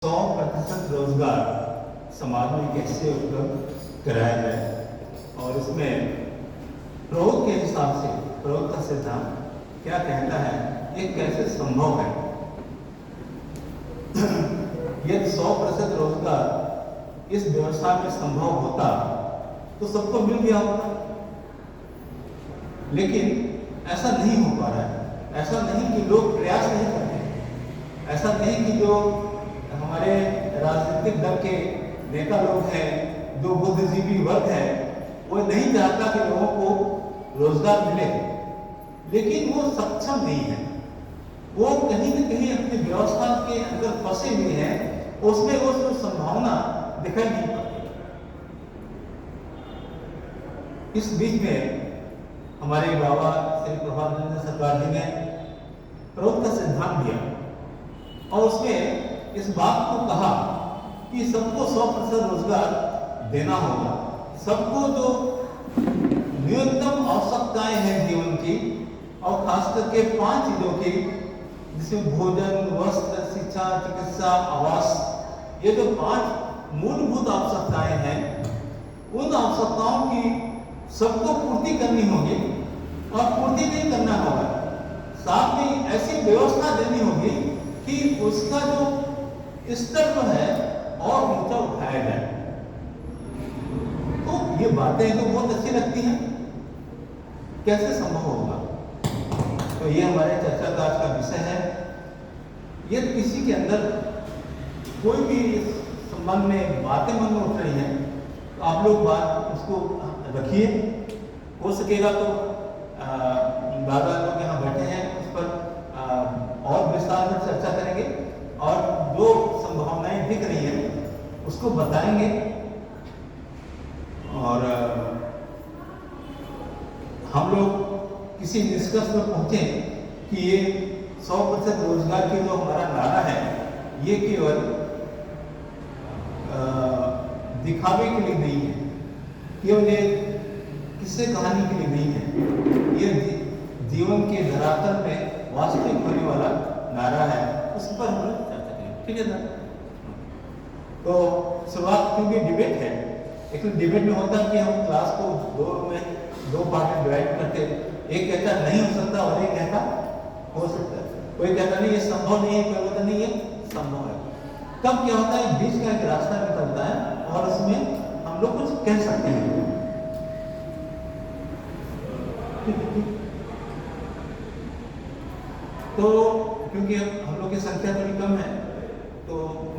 100% रोजगार समाज में कैसे उपलब्ध कराया जाए और इसमें प्रयोग के हिसाब से प्रयोग का सिद्धांत क्या कहता है, ये कैसे संभव है। यदि 100% रोजगार इस व्यवस्था में संभव होता तो सबको मिल गया होता, लेकिन ऐसा नहीं हो पा रहा है। ऐसा नहीं कि लोग प्रयास नहीं करते, ऐसा नहीं कि जो हमारे राजनीतिक दल के नेता लोग हैं, जो बुद्धिजीवी वर्ग है, वो नहीं चाहता कि लोगों को रोजगार मिले, लेकिन वो सक्षम नहीं है। वो कहीं न कहीं अपनी व्यवस्था के अंदर फंसे हुए हैं, उसमें वो संभावना दिखाई नहीं पड़ती। इस बीच में हमारे बाबा श्री प्रभात सरकार जी ने प्रयोग का सिद्धांत दिया और उसमें इस बात को कहा कि सबको 100% रोजगार देना होगा। सबको जो न्यूनतम आवश्यकताएं हैं जीवन की, और खास करके 5 चीजों की, जिसमें भोजन, वस्त्र, शिक्षा, चिकित्सा, आवास, ये जो 5 मूलभूत आवश्यकताएं हैं, उन आवश्यकताओं की सबको पूर्ति करनी होगी और पूर्ति नहीं करना होगा, साथ में ऐसी व्यवस्था देनी होगी कि उसका जो स्तर जो है और ऊंचा उठाया जाए। तो ये बातें तो बहुत अच्छी लगती हैं, कैसे संभव होगा। तो ये हमारे चर्चा का आज का विषय है। यदि किसी के अंदर कोई भी इस संबंध में बातें मन में उठ रही हैं, तो आप लोग बात उसको रखिए। हो सकेगा तो दादा लोग यहाँ बैठे हैं, उस पर और विस्तार से चर्चा करेंगे और जो संभावनाएं दिख रही हैं उसको बताएंगे। और हम लोग किसी निष्कर्ष पर पहुंचे कि ये 100% रोजगार की जो हमारा नारा है, ये केवल दिखावे के लिए नहीं है, केवल ये किस्से कहानी के लिए नहीं है, ये जीवन के धरातल में वास्तविक होने वाला नारा है। उस पर हम लोग चर्चा करेंगे, ठीक है ना। तो शुरुआत क्योंकि डिबेट है, लेकिन डिबेट में होता है कि हम क्लास को दो पार्ट में डिवाइड करके, एक कहता नहीं हो सकता और एक कहता हो सकता है। कोई कहता नहीं ये संभव नहीं है, कोई कहता नहीं ये संभव है। तब क्या होता है, बीच का एक रास्ता निकलता है और उसमें हम लोग कुछ कह सकते हैं। तो क्योंकि हम लोग की संख्या थोड़ी कम है, तो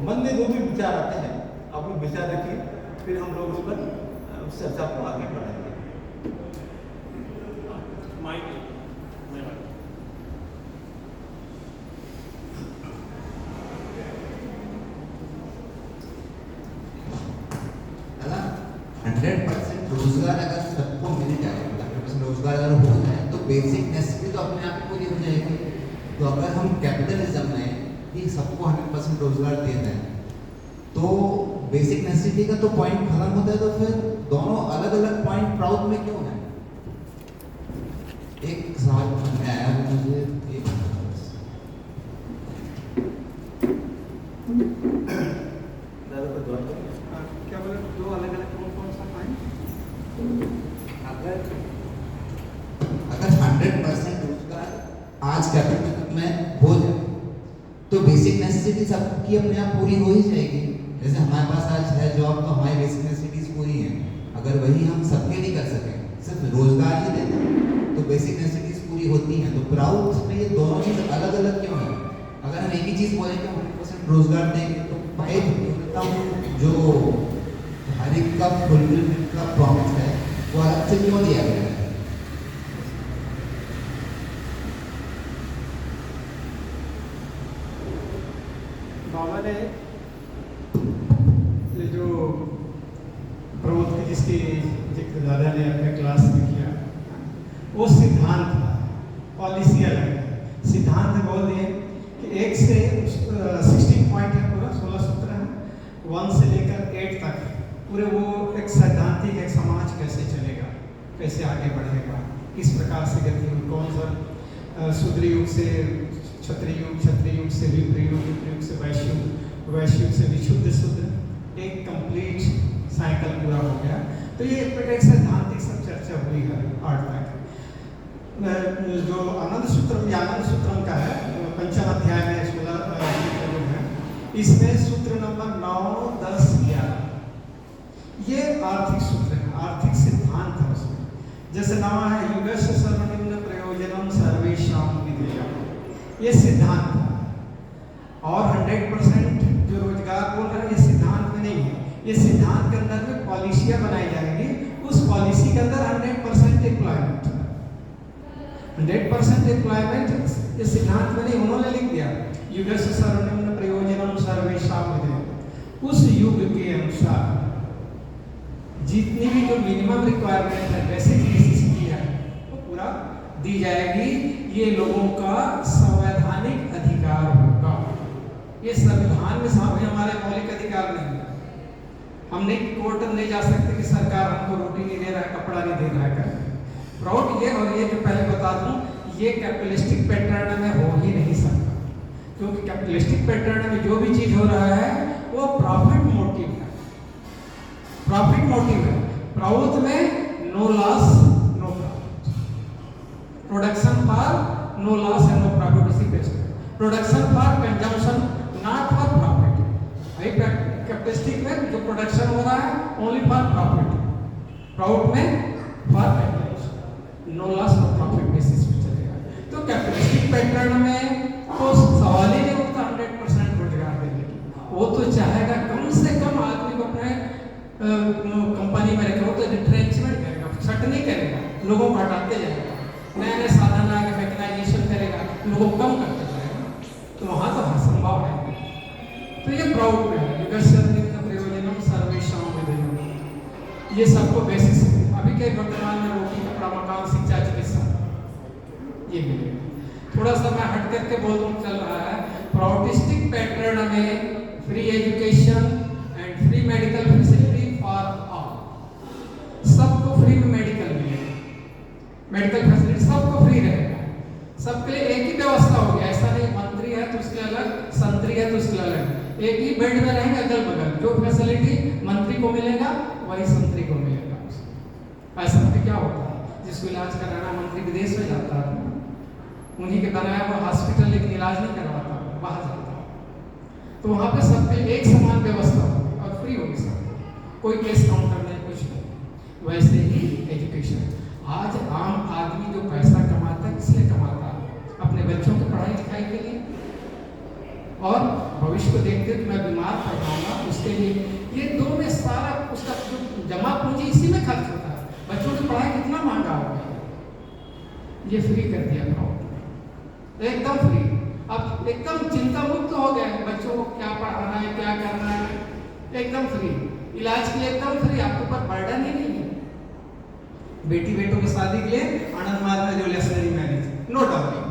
मन में जो भी विचार आते हैं आप लोग विचार रखिए, फिर हम लोग उस पर उस चर्चा को आगे बढ़ाएंगे। है ना, 100% रोजगार अगर सबको मिल जाए, 100% रोजगार अगर हो जाए, तो बेसिक नेसेसिटी तो अपने आप पूरी हो जाएगी। तो अगर हम कैपिटलिज्म में कि सबको 100% रोजगार दे दें, तो बेसिक नेसेसिटी का तो पॉइंट खत्म होता है। तो फिर दोनों अलग अलग पॉइंट प्राउड में क्यों है? एक सवाल में आया मुझे, क्या बोले, दो अलग अलग कौन सा पॉइंट? अगर 100% रोजगार आज कैपिटल में हो जाए, तो बेसिक नेसेसिटी सबकी अपने आप पूरी हो ही जाएगी। जैसे हमारे पास आज है जॉब, तो हमारी बेसिक नेसेसिटीज पूरी हैं। अगर वही हम सबके लिए कर सकें, सिर्फ रोजगार ही दे दें, तो बेसिक नेसेसिटीज पूरी होती हैं। तो प्राउड में ये दोनों चीज़ अलग अलग क्यों है? अगर हम एक ही चीज़ बोलेंगे 100% रोजगार देंगे, तो जो हर एक का फुलफिलमेंट का प्रॉमिस है, वो अलग से क्यों दिया गया है? बाबा ने ये जो प्रवृत्ति जिसकी जिक्र दादा ने अपने क्लास में किया, वो सिद्धांत था, पॉलिसी अलग है। सिद्धांत बोल दिए कि 1 से 16 पॉइंट है, पूरा 16 सूत्र है, 1 से लेकर 8 तक पूरे वो एक सैद्धांतिक, एक समाज कैसे चलेगा, कैसे आगे बढ़ेगा, किस प्रकार से गति, कौन सा शूद्र युग से क्षत्रिय युग, क्षत्रिय युग से विप्र युग, विप्र युग से वैश्य युग, वैश्विक से विशुद्ध शुद्ध, एक कंप्लीट साइकिल पूरा हो गया। तो ये एक प्रकार से सैद्धांतिक सब चर्चा हुई है आज तक। जो आनंद सूत्रम का है, पंचम अध्याय में 16 जो है, इसमें सूत्र नंबर 9, 10, 11 ये आर्थिक सूत्र है, आर्थिक सिद्धांत है उसमें। जैसे नाम है युगस्य सर्वनिम्न प्रयोजनम सर्वेषां विधेयः, ये सिद्धांत है। और 100% जो रोजगार बोल रहे हैं ये सिद्धांत में नहीं है, ये सिद्धांत के अंदर में पॉलिसियां बनाई जाएंगी। उस पॉलिसी के अंदर 100% एम्प्लॉयमेंट, 100% एम्प्लॉयमेंट ये सिद्धांत में नहीं, उन्होंने लिख दिया युगस्य सर्वनिम्न प्रयोजनम सर्वेषां विधेयः। उस युग के अनुसार जितनी भी जो मिनिमम रिक्वायरमेंट है, बेसिक नेसेसिटी है, वो पूरा दी जाएगी। ये लोगों का संवैधानिक अधिकार होगा। ये संविधान में सामने हमारे मौलिक अधिकार नहीं है। हम नहीं कोर्ट नहीं जा सकते कि सरकार हमको रोटी नहीं दे रहा है, कपड़ा नहीं दे रहा है करके। प्राउड ये, और ये जो पहले बता दूं, ये कैपिटलिस्टिक पैटर्न में हो ही नहीं सकता, क्योंकि कैपिटलिस्टिक पैटर्न में जो भी चीज हो रहा है वो प्रॉफिट मोटिव है, प्रॉफिट मोटिव है। प्राउड में no loss no profit, production for no loss and no profit, इसी based production for consumption not for profit. भाई कैपिटलिस्टिक में जो प्रोडक्शन हो रहा है ओनली फॉर प्रॉफिट, प्राउड में for consumption, no loss no profit basis पे चलेगा। तो कैपिटलिस्टिक पैटर्न में तो सवाल ही नहीं उठता 100% रोजगार देने की। वो तो चाहेगा कम से कम आदमी को अपने कंपनी में रखे, वो तो रिट्रेंचमेंट करेगा, छट नहीं करेगा, लोगों को हटाते जाएगा, नए नए साधन आगे मैकेनाइजेशन करेगा, लोगों को कम करते जाएगा। तो वहाँ तो असंभव है। तो ये प्राउड में है युगस्य सर्वनिम्न प्रयोजनम सर्वेषां विधेयः, ये सबको बेसिस है। अभी के वर्तमान में रोटी, कपड़ा, मकान, शिक्षा, चिकित्सा ये मिलेगा। थोड़ा सा मैं हट करके बोलूँ, चल रहा है प्राउडिस्टिक पैटर्न में free education and free medical facility for all, सबको फ्री में मेडिकल मिलेगा, मेडिकल फैसिलिटी सबको फ्री रहेगा, सबके लिए एक ही व्यवस्था हो गया। ऐसा नहीं मंत्री है तो उसके अलग, संतरी है तो उसके अलग, एक ही बेड में रहेंगे अगल बगल। जो फैसिलिटी मंत्री को मिलेगा वही संतरी को मिलेगा। ऐसा में क्या होता है, जिसको इलाज कराना मंत्री विदेश में जाता है, उन्हीं के बनाया हुआ हॉस्पिटल, लेकिन इलाज नहीं करवाता, बाहर जाता है। तो वहाँ पे सबके एक समान व्यवस्था होगी और फ्री होगी सब, कोई केस काउंटर नहीं, कुछ नहीं। वैसे ही एजुकेशन, आज आम आदमी जो पैसा कमाता है किसलिए कमाता है? अपने बच्चों की पढ़ाई लिखाई के लिए, और भविष्य को देखते कि मैं बीमार पड़ जाऊंगा उसके लिए। ये दो में सारा उसका जो जमा पूंजी इसी में खर्च होता है। बच्चों की पढ़ाई कितना महंगा हो गया, ये फ्री कर दिया प्राउड, एकदम फ्री। अब एकदम चिंता मुक्त हो गए, बच्चों को क्या पढ़ाना है, क्या करना है, एकदम फ्री। इलाज के लिए एकदम फ्री, आपके ऊपर बर्डन ही नहीं है। बेटी बेटों की शादी के लिए आनंद मार्ग में जो लेसनरी मैरिज, नो डाउरी,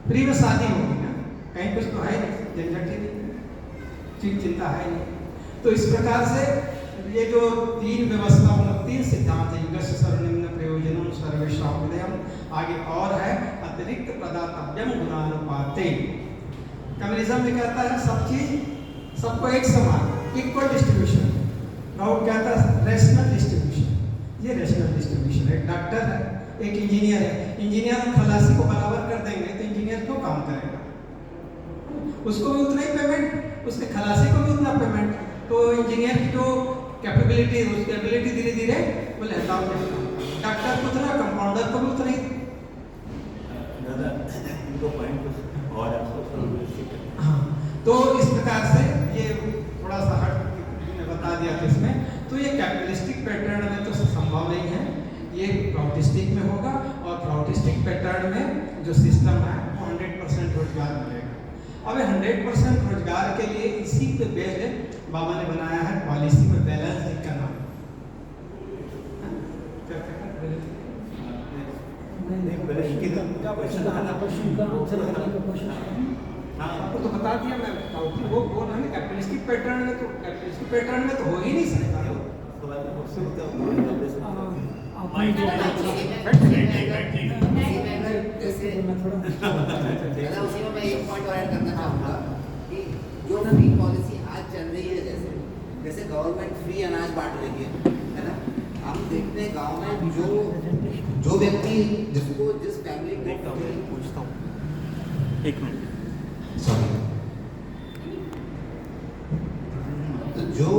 फ्री में शादी होगी ना, कहीं कुछ तो है नहीं, झंझट ही नहीं, चिंता है नहीं। तो इस प्रकार से ये जो तीन व्यवस्था, तीन सिद्धांत है, युगस्य सर्वनिम्न प्रयोजनम सर्वेषां विधेयः, आगे और है अतिरिक्त प्रदातव्यम गुणानुपाते। कम्युनिज्म में कहता है सब चीज सबको एक समान, इक्वल डिस्ट्रीब्यूशन। राउट कहता है रेशनल डिस्ट्रीब्यूशन, ये रेशनल डिस्ट्रीब्यूशन है। एक डॉक्टर है, एक इंजीनियर है, इंजीनियर खलासी को बराबर कर देंगे तो इंजीनियर क्यों काम करेगा? उसको भी उतना ही पेमेंट, उसके खलासी को भी उतना पेमेंट। तो इंजीनियर की जो कैपेबिलिटी, उसकी एबिलिटी धीरे धीरे वो लेता हो, डॉक्टर को उतना, कंपाउंडर को भी उतना ही। दादा इनको पॉइंट कुछ और आपको, हाँ, तो इस प्रकार से ये थोड़ा सा हट बता दिया था इसमें। तो ये कैपिटलिस्टिक पैटर्न में तो संभव नहीं है, ये प्राउडिस्टिक में होगा। और प्राउडिस्टिक पैटर्न में जो सिस्टम है वो 100% रोजगार मिलेगा। अब 100% रोजगार के लिए इसी पे बेस्ड बाबा ने बनाया है पॉलिसी में बैलेंस इकोनॉमी। आपको तो बता दिया मैं, वो बोल रहा है कैपिटलिस्टिक पैटर्न में, तो कैपिटलिस्टिक पैटर्न में तो हो ही नहीं सकता। उसी में मैं एक पॉइंट और ऐड करना चाहूँगा कि जो फ्री पॉलिसी आज चल रही है, जैसे गवर्नमेंट फ्री अनाज बांट रही है ना, हम देखते हैं गांव में जो व्यक्ति जिसको जिस फैमिली को पूछता हूँ, एक मिनट। सॉरी, तो जो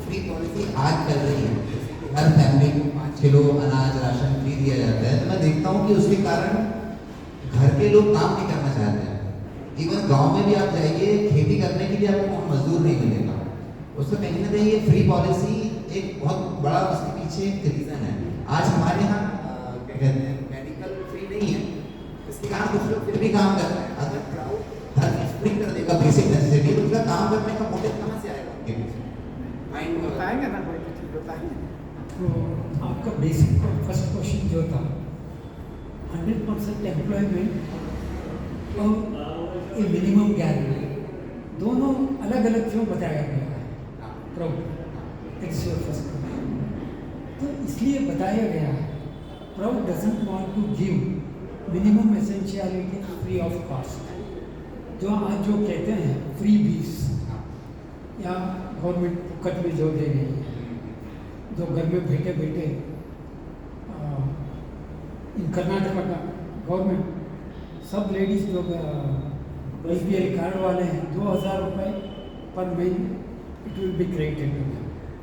फ्री पॉलिसी आज चल रही है, जैसे कि हर फैमिली को 5 किलो अनाज राशन फ्री दिया जाता है, तो मैं देखता हूँ कि उसके कारण घर के लोग काम नहीं करना चाहते हैं। इवन गांव में भी आप जाइए, खेती करने के लिए आपको मजदूर नहीं मिलेगा। उसका कहीं ना कहीं ये फ्री पॉलिसी एक बहुत बड़ा उसके पीछे एक रीज़न है। आज हमारे यहाँ क्या कहते हैं, मेडिकल फ्री नहीं है, इसके कारण कुछ लोग फिर भी काम कर रहे हैं। अगर क्राउड हर चीज फ्री कर देगा, बेसिक नेसेसिटी, तो उनका काम करने का मोटिव कहाँ से आएगा उनके पीछे? माइंड में बताएंगे ना, कोई चीज़ बताएंगे। तो आपका बेसिक फर्स्ट क्वेश्चन जो था 100% एम्प्लॉयमेंट और ए मिनिमम गारंटी, दोनों अलग अलग क्यों बताया गया है? PROUT it's your first question. तो इसलिए बताया गया है, PROUT doesn't want to give minimum essentiality free of cost. जो आज जो कहते हैं फ्री बीस या गवर्नमेंट फुकट में जो दे रही है, जो घर में बैठे बैठे इन कर्नाटका का गवर्नमेंट सब लेडीज़ जो SBI कार्ड वाले हैं 2000 रुपये पर महीने it will be credited to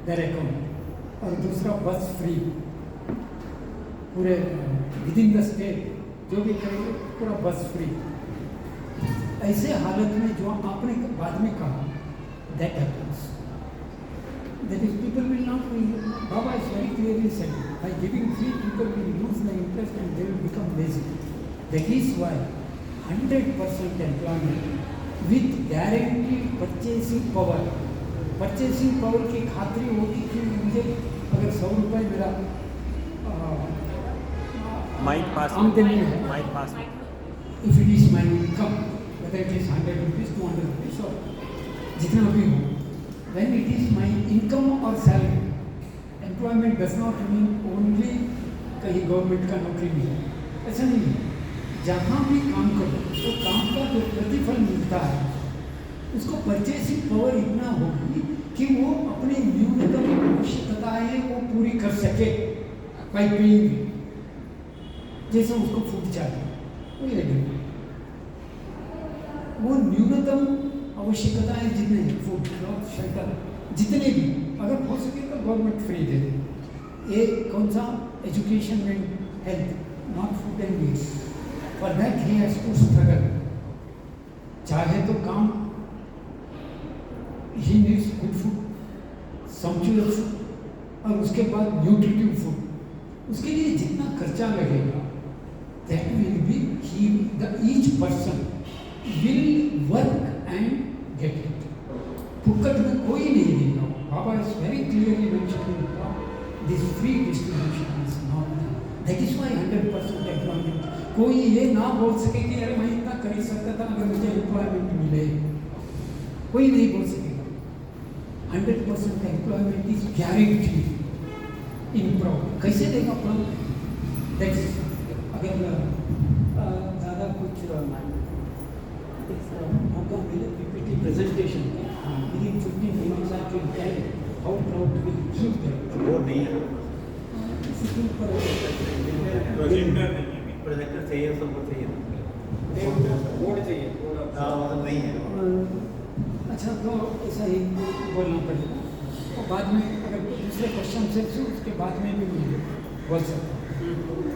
their account. और दूसरा बस फ्री पूरे विद इन द स्टेट जो भी करेंगे पूरा बस फ्री। ऐसे हालत में जो आपने बाद में कहा that happens, that is people will not be, Baba is very clearly said, by giving free people will lose the interest and they will become lazy. That is why 100% employment with guaranteed purchasing power की खातरी होगी कि मुझे अगर 100 रुपये मेरा mic pass, आमदनी है, mic pass. if it is my income, whether it is 100 rupees, 200 rupees or जितना भी हो, when it is my income or salary, employment does not mean only कहीं गवर्नमेंट का नौकरी मिले, ऐसा नहीं है। जहाँ भी काम करो तो काम का जो प्रतिफल मिलता है उसको परचेसिंग पावर इतना होगी कि वो अपने न्यूनतम आवश्यकताएं वो पूरी कर सके बाई पेइंग। जैसे उसको फूड चाहिए, वही लगेगा वो न्यूनतम आवश्यकताएं जितने फूड, क्लॉथ, शेल्टर, जितने भी अगर हो सके तो गवर्नमेंट फ्री दे दे। ये कौन सा education and health, not food and needs. For that he has to struggle. चाहे तो काम, he needs good food, sumptuous food और उसके बाद न्यूट्रिटिव फूड। उसके लिए जितना खर्चा लगेगा that will be he the each person will work and get it. फुकट में कोई नहीं देगा। Baba is very clearly mentioning this free distribution is not, that is why 100% employment. कोई ये ना बोल सके कि अरे मैं इतना कर ही सकता था अगर मुझे एम्प्लॉयमेंट मिले, कोई नहीं बोल सकेगा। 100% employment is guaranteed in proud. कैसे देगा प्राउड? दैट इज अगर ज़्यादा कुछ मौका मिले PPT presentation within 15 minutes I can tell how proud we keep that. वो नहीं है, प्रोजेक्टर चाहिए, सबको चाहिए, बोर्ड चाहिए, मतलब नहीं है। अच्छा, तो ऐसा ही बोलना पड़ेगा और बाद में अगर दूसरे क्वेश्चन से उसके बाद में भी मैं बोल सकता हूँ।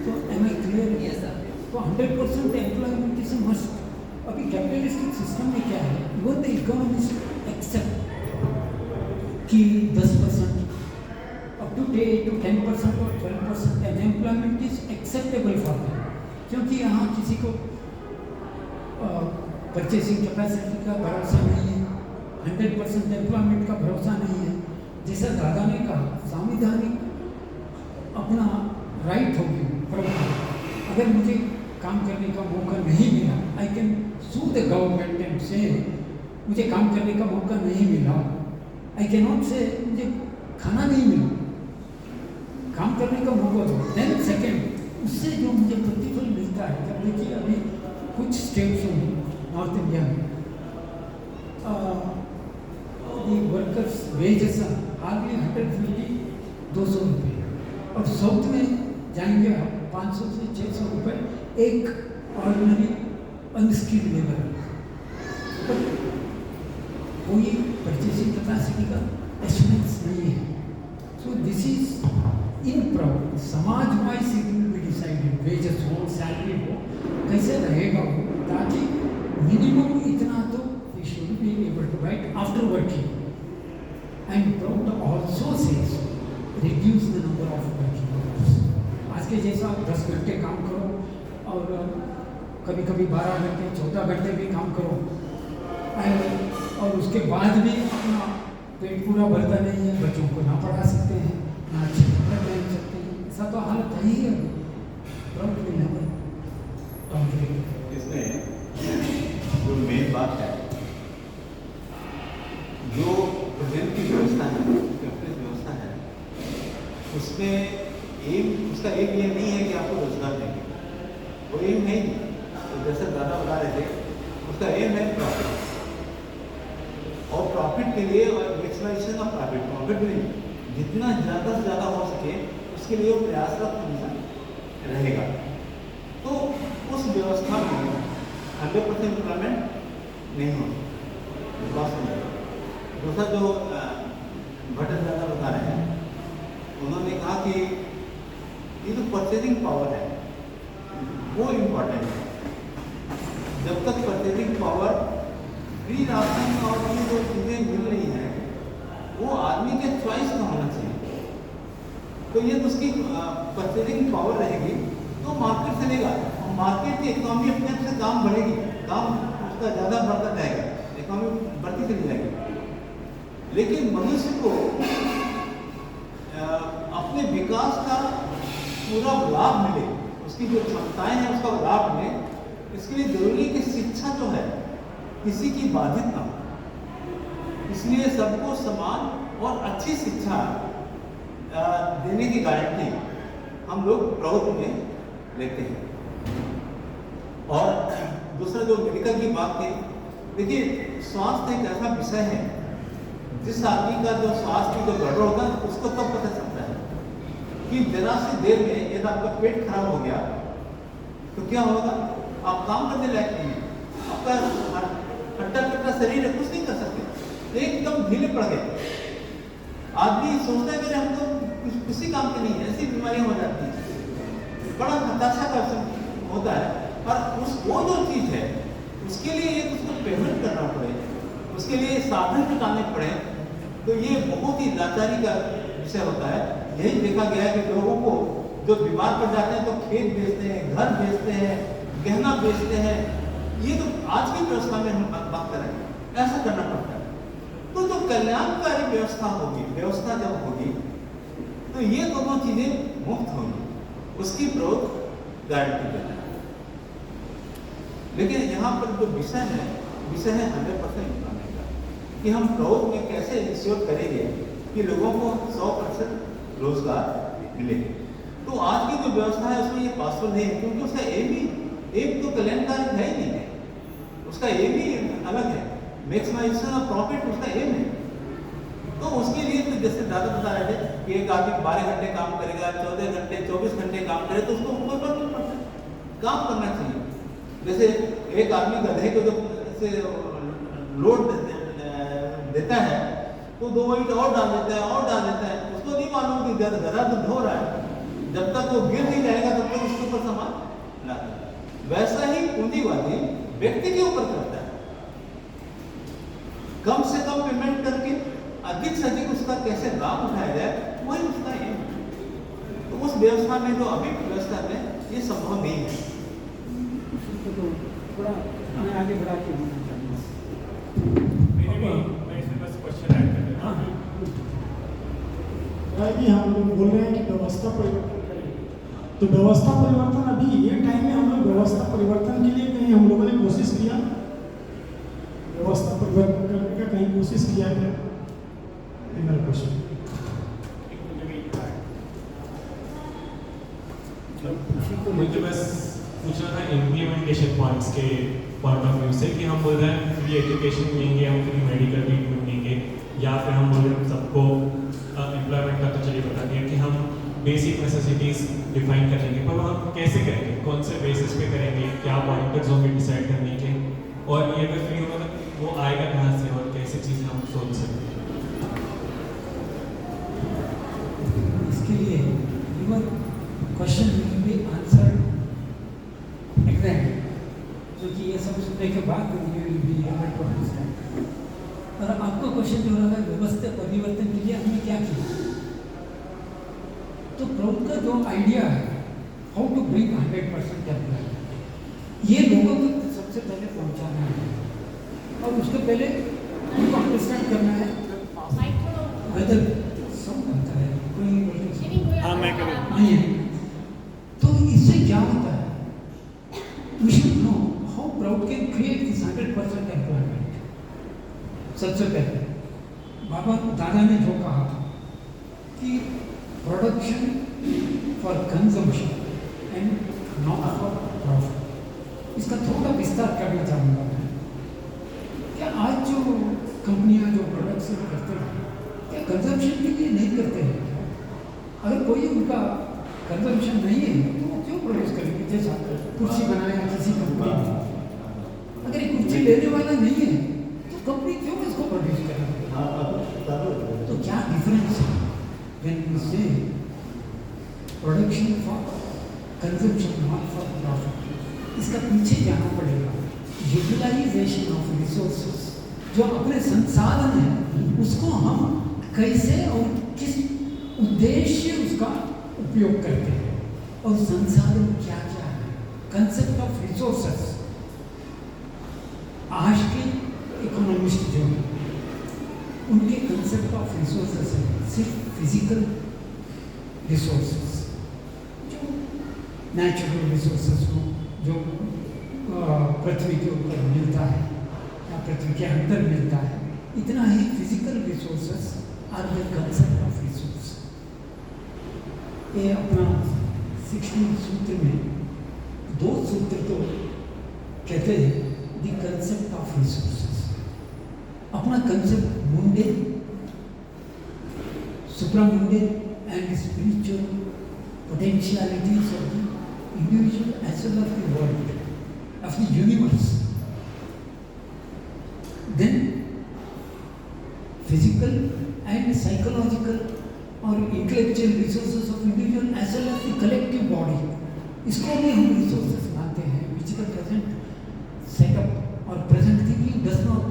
तो am I clear? Yes, sir. तो 100% एम्प्लॉयमेंट इज मस्ट। अभी कैपिटलिस्टिक सिस्टम में क्या है, वो द इकोनॉमिस्ट एक्सेप्ट कि 10% अप टू 10% और 12% unemployment is acceptable for them, क्योंकि यहाँ किसी को परचेसिंग कैपेसिटी का भरोसा नहीं है, 100% एम्प्लॉयमेंट का भरोसा नहीं है। जैसा दादा ने कहा, संवैधानिक अपना राइट होगी, अगर मुझे काम करने का मौका नहीं मिला, I can sue the government and से मुझे काम करने का मौका नहीं मिला। आई कैन नॉट से मुझे खाना नहीं मिला, काम करने का मौका दो। देन सेकेंड, उससे जो मुझे प्रतिफल मिलता है, जब देखिए अभी कुछ स्टेट्स में नॉर्थ इंडिया में the workers' wages are hardly 150, 200 रुपये, और साउथ में जाएंगे आप 500 से 600 रुपये एक ऑर्डिनरी अनस्किल्ड लेबर। बट कोई परचेसिंग कैपेसिटी का एस्टिमेट्स नहीं है। So this is in PROUT समाज wise it will be decided, wages हो, सैलरी हो, कैसे रहेगा वो, ताकि मिनिमम इतना तो we should be able to right after working. And PROUT also says reduce the number of working hours. आज के जैसा 10 घंटे काम करो और कभी कभी 12 घंटे 14 घंटे भी काम करो, और उसके बाद भी अपना पेट पूरा भरता नहीं है, बच्चों को ना पढ़ा सकते हैं, ना अच्छे कपड़े पहन सकते हैं, ऐसा तो हालत है ही है। Proud will never tolerate. इसमें जो मेन बात है, जो प्रेजेंट की व्यवस्था है, कैपिटलिस्ट व्यवस्था है, उसमें उसका एम ये नहीं है कि आपको रोजगार देंगे, वो एम नहीं। तो जैसे दादा बता रहे थे, उसका एम है प्रॉफिट, और प्रॉफिट के लिए और मैक्सिमाइजेशन ऑफ प्रॉफिट के लिए जितना ज़्यादा से ज़्यादा हो सके उसके लिए वो प्रयासरत हमेशा रहेगा। तो उस व्यवस्था में 100% एम्प्लॉयमेंट नहीं होगा। दूसरा जो भट्टाचार्य बता रहे हैं, उन्होंने कहा कि ये जो परचेजिंग पावर है वो इम्पोर्टेंट है। जब तक परचेजिंग पावर, फ्री राशन और ये जो चीज़ें मिल रही हैं वो आदमी के चॉइस का होना चाहिए। तो ये तो उसकी परचेजिंग पावर रहेगी तो मार्केट चलेगा, और मार्केट की इकोनॉमी अपने आप से काम बढ़ेगी, काम उसका ज़्यादा बढ़ता जाएगा, इकोनॉमी बढ़ती चली जाएगी। लेकिन मनुष्य को अपने विकास का पूरा लाभ मिले, उसकी जो क्षमताएं हैं उसका लाभ मिले, इसके लिए जरूरी है कि शिक्षा जो है किसी की बाधित ना हो। इसलिए सबको समान और अच्छी शिक्षा देने की गारंटी हम लोग प्रभुत्व में लेते हैं। और दूसरा जो मेडिकल की बात थी, देखिए स्वास्थ्य एक ऐसा विषय है जिस आदमी का जो स्वास्थ्य की जो गड़बड़ होता है उसको तब पता चलता है कि जरा सी देर में यदि आपका पेट खराब हो गया तो क्या होगा, आप काम करने लायक नहीं है, आपका हट्टा कट्टा शरीर है, कुछ नहीं कर सकते, एकदम ढीले पड़ गए। आदमी सोचता है कि हम तो किसी काम के नहीं है, ऐसी बीमारियां हो जाती हैं, बड़ा हताशा का होता है। और वो जो चीज़ है उसके लिए एक उसको पेमेंट करना पड़े, उसके लिए साधन जुटाने पड़े, तो ये बहुत ही लाचारी का विषय होता है। यही देखा गया है कि लोगों को जो बीमार पड़ जाते हैं तो खेत बेचते हैं, घर बेचते हैं, गहना बेचते हैं। ये तो आज की व्यवस्था में हम बात कर रहे हैं, ऐसा करना पड़ता है। तो जो कल्याणकारी व्यवस्था होगी, व्यवस्था जब होगी तो ये दोनों चीजें मुफ्त होंगी, उसकी ग्रोथ गारंटी देना है। लेकिन यहाँ पर जो विषय है 100% निकालने का, कि हम ग्रोथ में कैसे इंश्योर करेंगे कि लोगों को 100% रोजगार मिले। तो आज की जो व्यवस्था है उसमें ये पॉसिबल नहीं है, क्योंकि उसका एम तो कल्याणकारी है ही नहीं है, उसका एम ही अलग है, मैक्सिमाइजेशन ऑफ प्रॉफिट उसका एम है। तो उसके लिए तो जैसे दादा बता रहे थे कि एक आदमी 12 घंटे काम करेगा, 14 घंटे 24 घंटे काम करे तो उसको कोई फर्क नहीं पड़ता, काम करना चाहिए। जैसे एक आदमी गधे को जो लोड देता है तो 2 ईंट और डाल देता है, उसको नहीं मालूम कि गधा तो ढो रहा है, जब तक वो गिर नहीं जाएगा तब तक उसके ऊपर सामान लाता है। वैसा ही पूंजीवादी व्यक्ति के ऊपर करता है, कम से कम पेमेंट करके अधिक से अधिक उसका कैसे लाभ उठाया जाए, वही उसका एम है। तो उस व्यवस्था में जो अभी व्यवस्था में ये संभव नहीं है। तो थोड़ा मैं आगे बढ़ा के बोलना चाहूँगा। मैं इसमें बस क्वेश्चन ऐड कर देता हूँ। कि हम लोग बोल रहे हैं कि व्यवस्था परिवर्तन करें, तो व्यवस्था परिवर्तन अभी ये टाइम में हम लोग व्यवस्था परिवर्तन के लिए कहीं हम लोगों ने कोशिश किया, व्यवस्था परिवर्तन करने का कहीं कोशिश किया है? मेरा क्वेश्चन मुझे बस पूछना था इम्प्लीमेंटेशन पॉइंट्स के पॉइंट ऑफ व्यू से, कि हम बोल रहे हैं फ्री एजुकेशन देंगे, हम फ्री मेडिकल ट्रीटमेंट देंगे, या फिर हम बोले सबको एम्प्लॉयमेंट का तो चलिए बता दिया कि हम बेसिक नेसेसिटीज़ डिफाइन कर लेंगे, पर हम कैसे करेंगे, कौन से बेसिस पे करेंगे, क्या पॉइंटर्स होंगे डिसाइड करने के, और ये अगर फ्री होगा तो वो आएगा कहाँ से और कैसे चीज़ें हम सोच सकते हैं। इसके लिए your question will be answered exactly, क्योंकि ये सब सुनने के बाद you will be able to understand। और आपका क्वेश्चन जो रहा है व्यवस्था परिवर्तन के लिए हमने क्या किया, तो प्रभु का जो आइडिया है हाउ टू ब्रिंग 100% एम्प्लॉयमेंट, ये लोगों को सबसे पहले पहुंचाना है, और उसके पहले उनको अंडरस्टैंड करना है वेदर सब बनता है कोई हाँ मैं कभी नहीं है। तो इससे क्या होता है, we should know how PROUT can create this 100% employment. सबसे पहले बाबा दादा ने जो कहा कि production for consumption and not for profit, इसका थोड़ा विस्तार करना चाहूँगा मैं। क्या आज जो कंपनियां जो प्रोडक्ट्स करते हैं क्या कंजम्पशन के लिए नहीं करते हैं? अगर कोई उनका कंजम्पशन नहीं है तो वो क्यों प्रोड्यूस करेंगे? जैसा कुर्सी बनाया किसी कंपनी में, अगर ये कुर्सी लेने वाला नहीं है तो कंपनी क्यों इसको प्रोड्यूस करेगी? तो क्या डिफरेंस है when we say production for consumption not for profit? इसका पीछे जाना पड़ेगा। यूटिलाइजेशन ऑफ रिसोर्सेस, जो अपने संसाधन है उसको हम कैसे और किस उद्देश्य उसका उपयोग करते हैं, और संसाधन क्या क्या है। कंसेप्ट ऑफ रिसोर्सेस आज के इकोनॉमिस्ट जो हैं उनके कंसेप्ट ऑफ रिसोर्सेस है सिर्फ फिजिकल रिसोर्सेस, जो नेचुरल रिसोर्सेस को जो पृथ्वी के ऊपर मिलता है या पृथ्वी के अंदर मिलता है, इतना ही physical resources are the concept of resource. ये अपना 16 सूत्र में 2 सूत्र तो कहते हैं द कंसेप्ट ऑफ रिसोर्सेस। अपना concept Munde, supramundan and spiritual potentialities of the individual as well as the world, of the universe. Then physical and psychological or intellectual resources of individual as well as the collective body, इसको भी हम resources मानते हैं, which the present setup or present thinking does not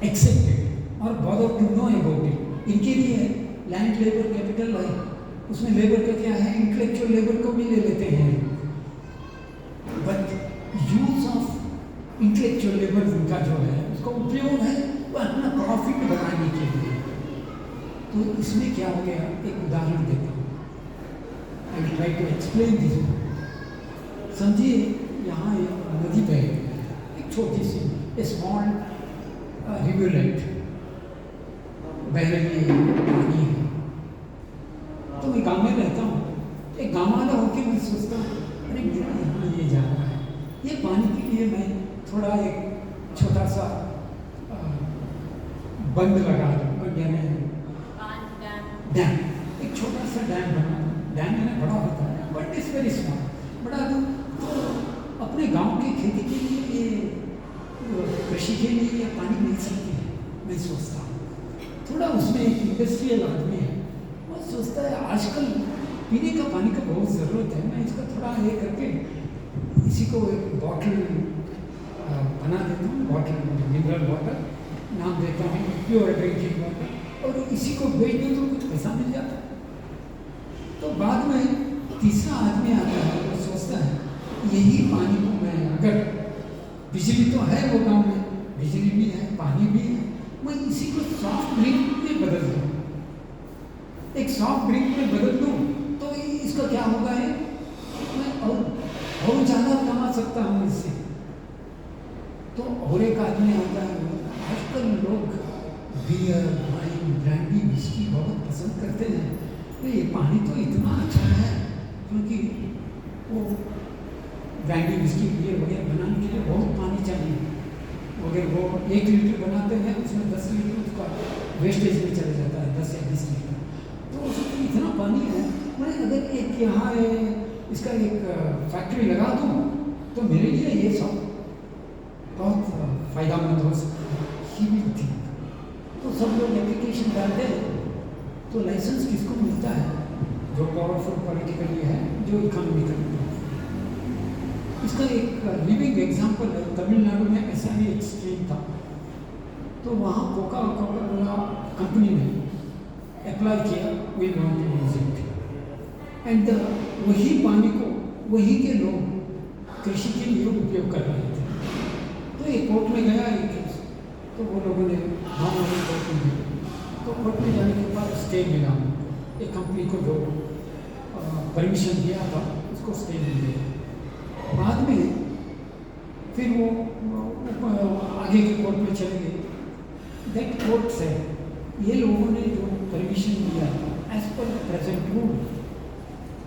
accept it or bother to know about it। इनके लिए land labour capital है, उसमें labour का क्या है, इंटेलेक्चुअल लेबर को भी ले लेते हैं, but use of intellectual labour उनका जो है उसका उपयोग है वो अपना प्रॉफिट बढ़ाने के लिए। तो इसमें क्या हो गया, एक उदाहरण देता हूँ, I will try to explain this. समझिए यहाँ एक नदी बह रही है, एक छोटी सी ए स्मॉल रिवरलेट बह रही है, पानी है। तो मैं गाँव में रहता हूँ, एक गाँव वाला होकर मैं सोचता हूँ अरे मेरा यहाँ ये जा रहा है, ये पानी के लिए मैं थोड़ा एक छोटा सा बंद लगा दूँ, यानी डैम, एक छोटा सा डैम बना दूँ। डैम में बड़ा होता है बट इट्स वेरी स्मॉल, बड़ा दूँ तो अपने गांव की खेती के लिए, ये कृषि के लिए ये पानी मिल सकती है। मैं सोचता हूँ थोड़ा उसमें एक इंडस्ट्रियल आदमी है, वो सोचता है आजकल पीने का पानी का बहुत ज़रूरत है, मैं इसका थोड़ा ये करके इसी को एक बॉटल बना देता हूँ, बॉटल मिनरल वाटर नाम देता हूँ, प्योर ड्रिंकिंग वाटर, और इसी को बेच दूँ तो कुछ पैसा मिल जाता है। तो बाद में तीसरा आदमी आता है, वो सोचता है यही पानी को मैं, अगर बिजली तो है वो गाँव में, बिजली भी है पानी भी है, मैं इसी को सॉफ्ट ड्रिंक में बदल दूँ, एक सॉफ्ट ड्रिंक में बदल दूँ तो इसका क्या होगा है, मैं और ज़्यादा कमा सकता हूँ इससे। तो और एक आदमी आता है, आजकल लोग बियर, वाइन, ब्रांडी, विस्की बहुत पसंद करते हैं, तो ये पानी तो इतना अच्छा है, क्योंकि वो ब्रांडी, विस्की, बियर वगैरह बनाने के लिए बहुत पानी चाहिए। अगर वो 1 लीटर बनाते हैं उसमें 10 लीटर उसका वेस्टेज में चला जाता है, 10 या 20 लीटर। तो उसमें इतना पानी है, मैं अगर एक यहाँ इसका एक फैक्ट्री लगा दूँ तो मेरे लिए ये सब बहुत फ़ायदेमंद हो सकता है। ही विल थिंक, तो सब लोग एप्लीकेशन डालते हैं तो लाइसेंस किसको मिलता है? जो पावरफुल पॉलिटिकली है, जो इकोनॉमिकली। इसका एक लिविंग एग्जांपल है, तमिलनाडु में ऐसा ही एक स्कीम था। तो वहाँ कोका कोला कंपनी ने अप्लाई किया, we want to use it, and वही पानी को वही के लोग कृषि के लिए उपयोग कर रहे थे। तो एक कोर्ट में गया एक केस, तो वो लोगों ने कोर्ट में गए, तो कोर्ट में जाने के बाद स्टे मिला एक कंपनी को, जो परमिशन दिया था उसको स्टे मिल गया। बाद में फिर वो आगे के कोर्ट में चले गए। दैट कोर्ट से ये लोगों ने जो परमिशन दिया as per present rule,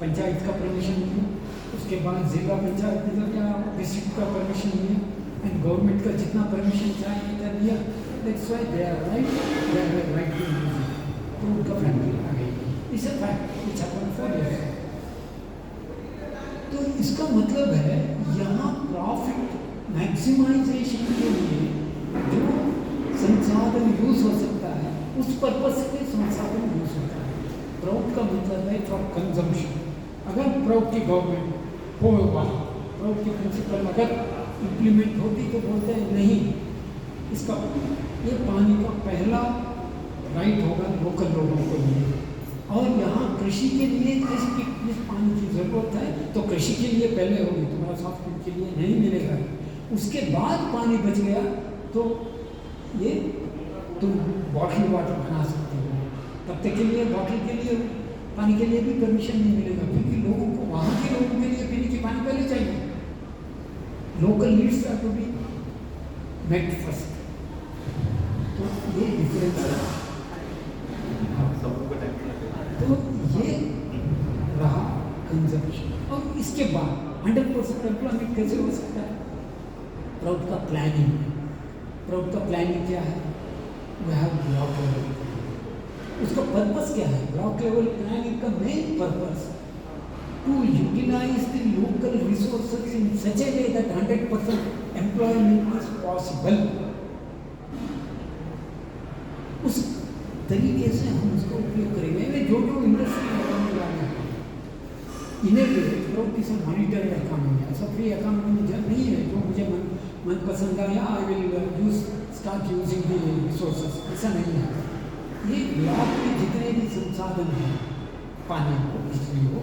panchayat का परमिशन दिया, उसके बाद जिला पंचायत या डिस्ट्रिक्ट का परमिशन दिया, एंड गवर्नमेंट का जितना परमिशन चाहिए था दिया। That's why they are right to use it. तो उनका फैक्ट्री आ गई। It's a fact which happened for years. तो इसका मतलब है यहाँ प्रॉफिट मैक्सिमाइजेशन के लिए जो संसाधन यूज हो सकता है, उस पर्पस से संसाधन यूज होता है। प्राउड का मतलब है फॉर कंजम्पशन। अगर प्राउड की गवर्नमेंट होगा, प्राउड की प्रिंसिपल अगर इम्प्लीमेंट होती तो बोलते हैं नहीं, इसका ये पानी का पहला राइट होगा लोकल लोगों को लिए। और यहाँ कृषि के लिए जिस पानी की ज़रूरत है तो कृषि के लिए पहले होगी, तुम्हारा सॉफ्टवेयर के लिए नहीं मिलेगा। उसके बाद पानी बच गया तो ये तुम बॉटल वाटर बना सकते हो। तब तक के लिए बॉटल के लिए पानी के लिए भी परमिशन नहीं मिलेगा, क्योंकि लोगों को, वहाँ के लोगों के लिए पीने की पानी पहले चाहिए। Local needs are to be met first. तो ये डिफरेंस है। तो ये रहा कंजम्पशन। और इसके बाद 100% एम्प्लॉयमेंट कैसे हो सकता है? प्राउड का प्लानिंग। प्राउड का प्लानिंग क्या है? We have block level. उसका पर्पस क्या है? ब्लॉक लेवल प्लानिंग का main purpose to utilise the local resources in such a way that 100% employment is possible. उस तरीके से हम उसको उपयोग करेंगे। जो इंडस्ट्री लगाने वाले हैं इन्हें प्राउड की सब मॉनिटर इकोनॉमी, ऐसा फ्री इकोनॉमी नहीं है जो मुझे मन पसंद आया I will start using the resources, ऐसा नहीं है। ये ब्लॉक में जितने भी संसाधन हैं, पानी हो, बिजली हो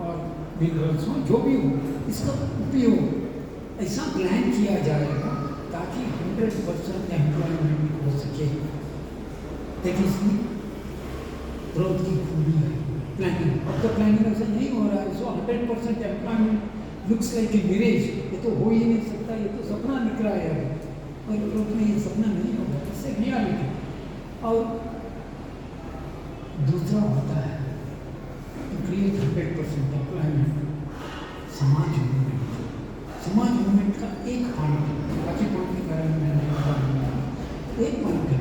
और मिनरल्स हो, जो भी हो, इसका उपयोग ऐसा प्लान किया जाएगा ताकि 100% एम्प्लॉयमेंट हो सके। दैट इज ग्रोथ की खूबी है प्लानिंग। अब तो प्लानिंग ऐसा नहीं हो रहा है। सो 100% employment looks like a mirage. ये तो हो ही नहीं सकता, ये तो सपना निकला है अभी। और ग्रोथ में ये सपना नहीं होगा, इससे रियलिटी। और दूसरा होता है टू क्रिएट 100% एम्प्लॉयमेंट समाज मूवमेंट। समाज मूवमेंट का एक पॉइंट, बाकी पॉइंट के बारे में मैंने बताया, एक पॉइंट है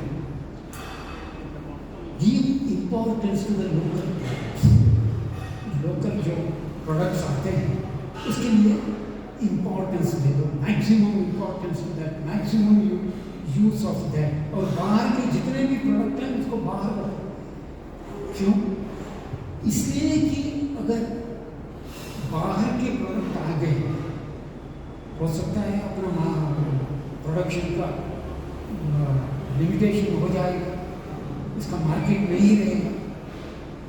give importance to the local products। Local जो प्रोडक्ट्स आते हैं उसके लिए इम्पोर्टेंस दे दो, maximum importance to that, maximum use of that. और बाहर के जितने भी प्रोडक्ट हैं उसको बाहर रखो। क्यों? इसलिए कि अगर बाहर के प्रोडक्ट आ गए, हो सकता है अपना प्रोडक्शन का लिमिटेशन हो जाएगा, इसका मार्केट नहीं रहेगा।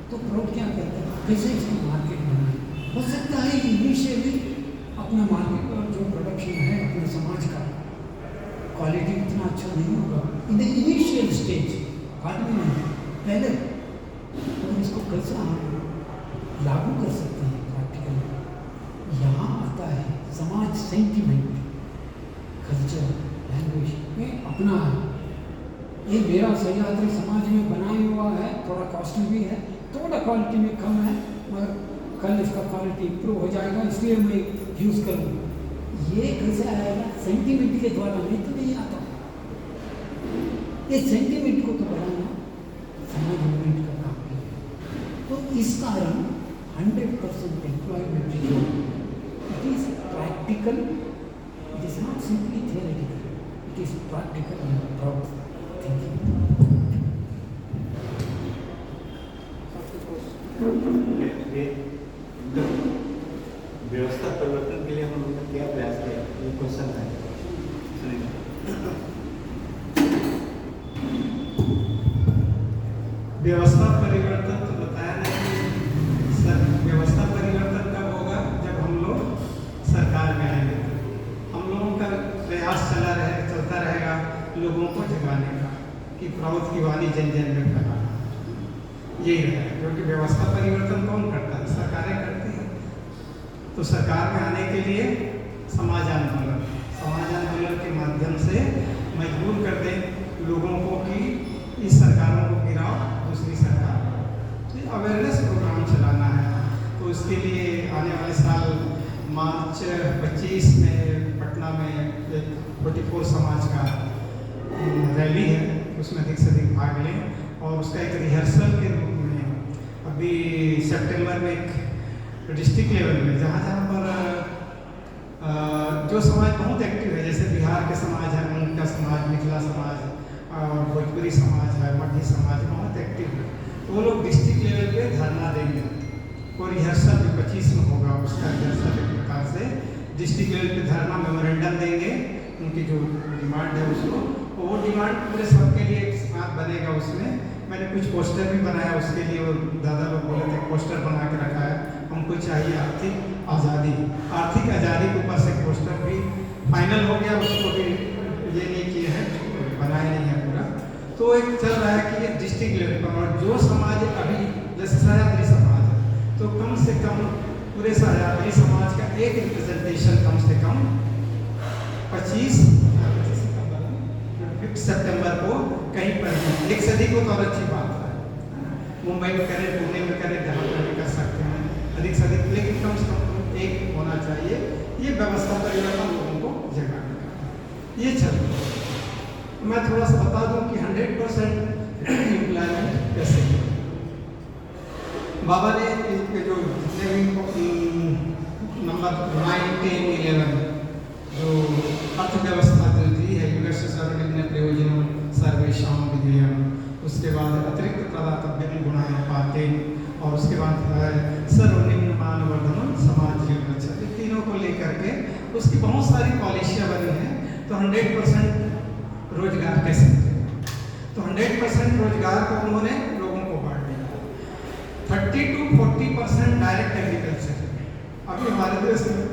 तो प्राउड क्या करता है? कैसे इसका मार्केट बनाए? हो सकता है इनिशियली अपना मार्केट और जो प्रोडक्शन है अपने समाज का क्वालिटी इतना अच्छा नहीं होगा इन द इनिशियल स्टेज, बाद में नहीं, पहले। और इसको कैसे हम लागू कर सकते हैं प्रैक्टिकली? यहाँ आता है समाज सेंटिमेंट, कल्चर, लैंग्वेज में अपना ये मेरा सह्याद्री समाज में बनाया हुआ है, थोड़ा कॉस्टली भी है, थोड़ा क्वालिटी में कम है, मगर कल इसका क्वालिटी इम्प्रूव हो जाएगा, इसलिए मैं यूज़ करूँ। ये कैसे आएगा? सेंटिमेंट के द्वारा नहीं तो नहीं आता। ये सेंटिमेंट को तो बढ़ाना समाज मूवमेंट का काम है। तो इस कारण 100% एम्प्लॉयमेंट जो it is practical, it is not simply theoretical, it is practical and proud thinking. ये व्यवस्था परिवर्तन के लिए हम लोगों ने क्या प्रयास किया, ये क्वेश्चन है। व्यवस्था परिवर्तन तो बताया नहीं कि सर व्यवस्था परिवर्तन कब होगा, जब हम लोग सरकार में आएंगे। हम लोगों का प्रयास चलता रहेगा लोगों को जगाने का कि प्रौद्ध की वाणी जन जन में फैलाना, यही रहेगा। क्योंकि व्यवस्था परिवर्तन कौन करता है, सरकारें करती हैं। तो सरकार में आने के लिए समाज आंदोलन के माध्यम से मजबूर कर दें लोगों को कि इस सरकारों को गिराओ, दूसरी सरकार। अवेयरनेस प्रोग्राम चलाना है। तो इसके लिए आने वाले साल मार्च 25 में पटना में एक 44 समाज का रैली है, उसमें अधिक से अधिक भाग लें। और उसका एक रिहर्सल के रूप में अभी सितंबर में एक डिस्ट्रिक्ट लेवल में जहाँ पर जो समाज बहुत एक्टिव है, जैसे बिहार के समाज है, उनका समाज, मिथिला समाज, भोजपुरी समाज है, मध्य समाज बहुत एक्टिव है। तो वो लोग डिस्ट्रिक्ट लेवल पे धरना देंगे। और रिहर्सल जो 25 में होगा उसका रिहर्सल एक प्रकार से डिस्ट्रिक्ट लेवल पे धरना मेमोरेंडम देंगे, उनकी जो डिमांड है उसको। वो डिमांड पूरे सबके लिए एक साथ बनेगा। उसमें मैंने कुछ पोस्टर भी बनाया उसके लिए, वो दादा लोग बोले थे पोस्टर बना के रखा है। हमको चाहिए आर्थिक आज़ादी के ऊपर से पोस्टर भी फाइनल हो गया, उसको भी ये नहीं किए हैं, बनाया नहीं है पूरा। तो एक चल रहा है कि ये डिस्ट्रिक्ट लेवल पर, और जो समाज अभी जैसे सह्याद्री समाज है, तो कम से कम पूरे सह्याद्री समाज का एक रिप्रेजेंटेशन कम से कम 25 सितंबर को कहीं पर भी, एक से अधिक हो तो और अच्छी बात है, मुंबई में करें, पुणे में करें, जहाँ पर भी कर सकते हैं अधिक से अधिक, लेकिन कम से कम एक होना चाहिए। ये व्यवस्था परिवर्तन लोगों को जगाने का ये चल रहा है। मैं थोड़ा सा बता दूं कि 100% एम्प्लॉयमेंट कैसे है। बाबा ने इसके जो जितने भी नंबर 9, 10, 11 जो अर्थव्यवस्था दी है, युगस्य सर्वनिम्न प्रयोजनम सर्वेषां विधेयम्, उसके बाद अतिरिक्त प्रदातव्यं गुणाः पाते, और उसके बाद है सर्वनिम्न मानवर्धनम समाज जीवन रक्षा। ये तीनों को लेकर के उसकी बहुत सारी पॉलिसियाँ बनी हैं। तो 100% रोजगार कैसे, तो 100% रोजगार को उन्होंने लोगों को बांट दिया। 30 to 40% डायरेक्ट एग्रीकल्चर। अभी हमारे देश में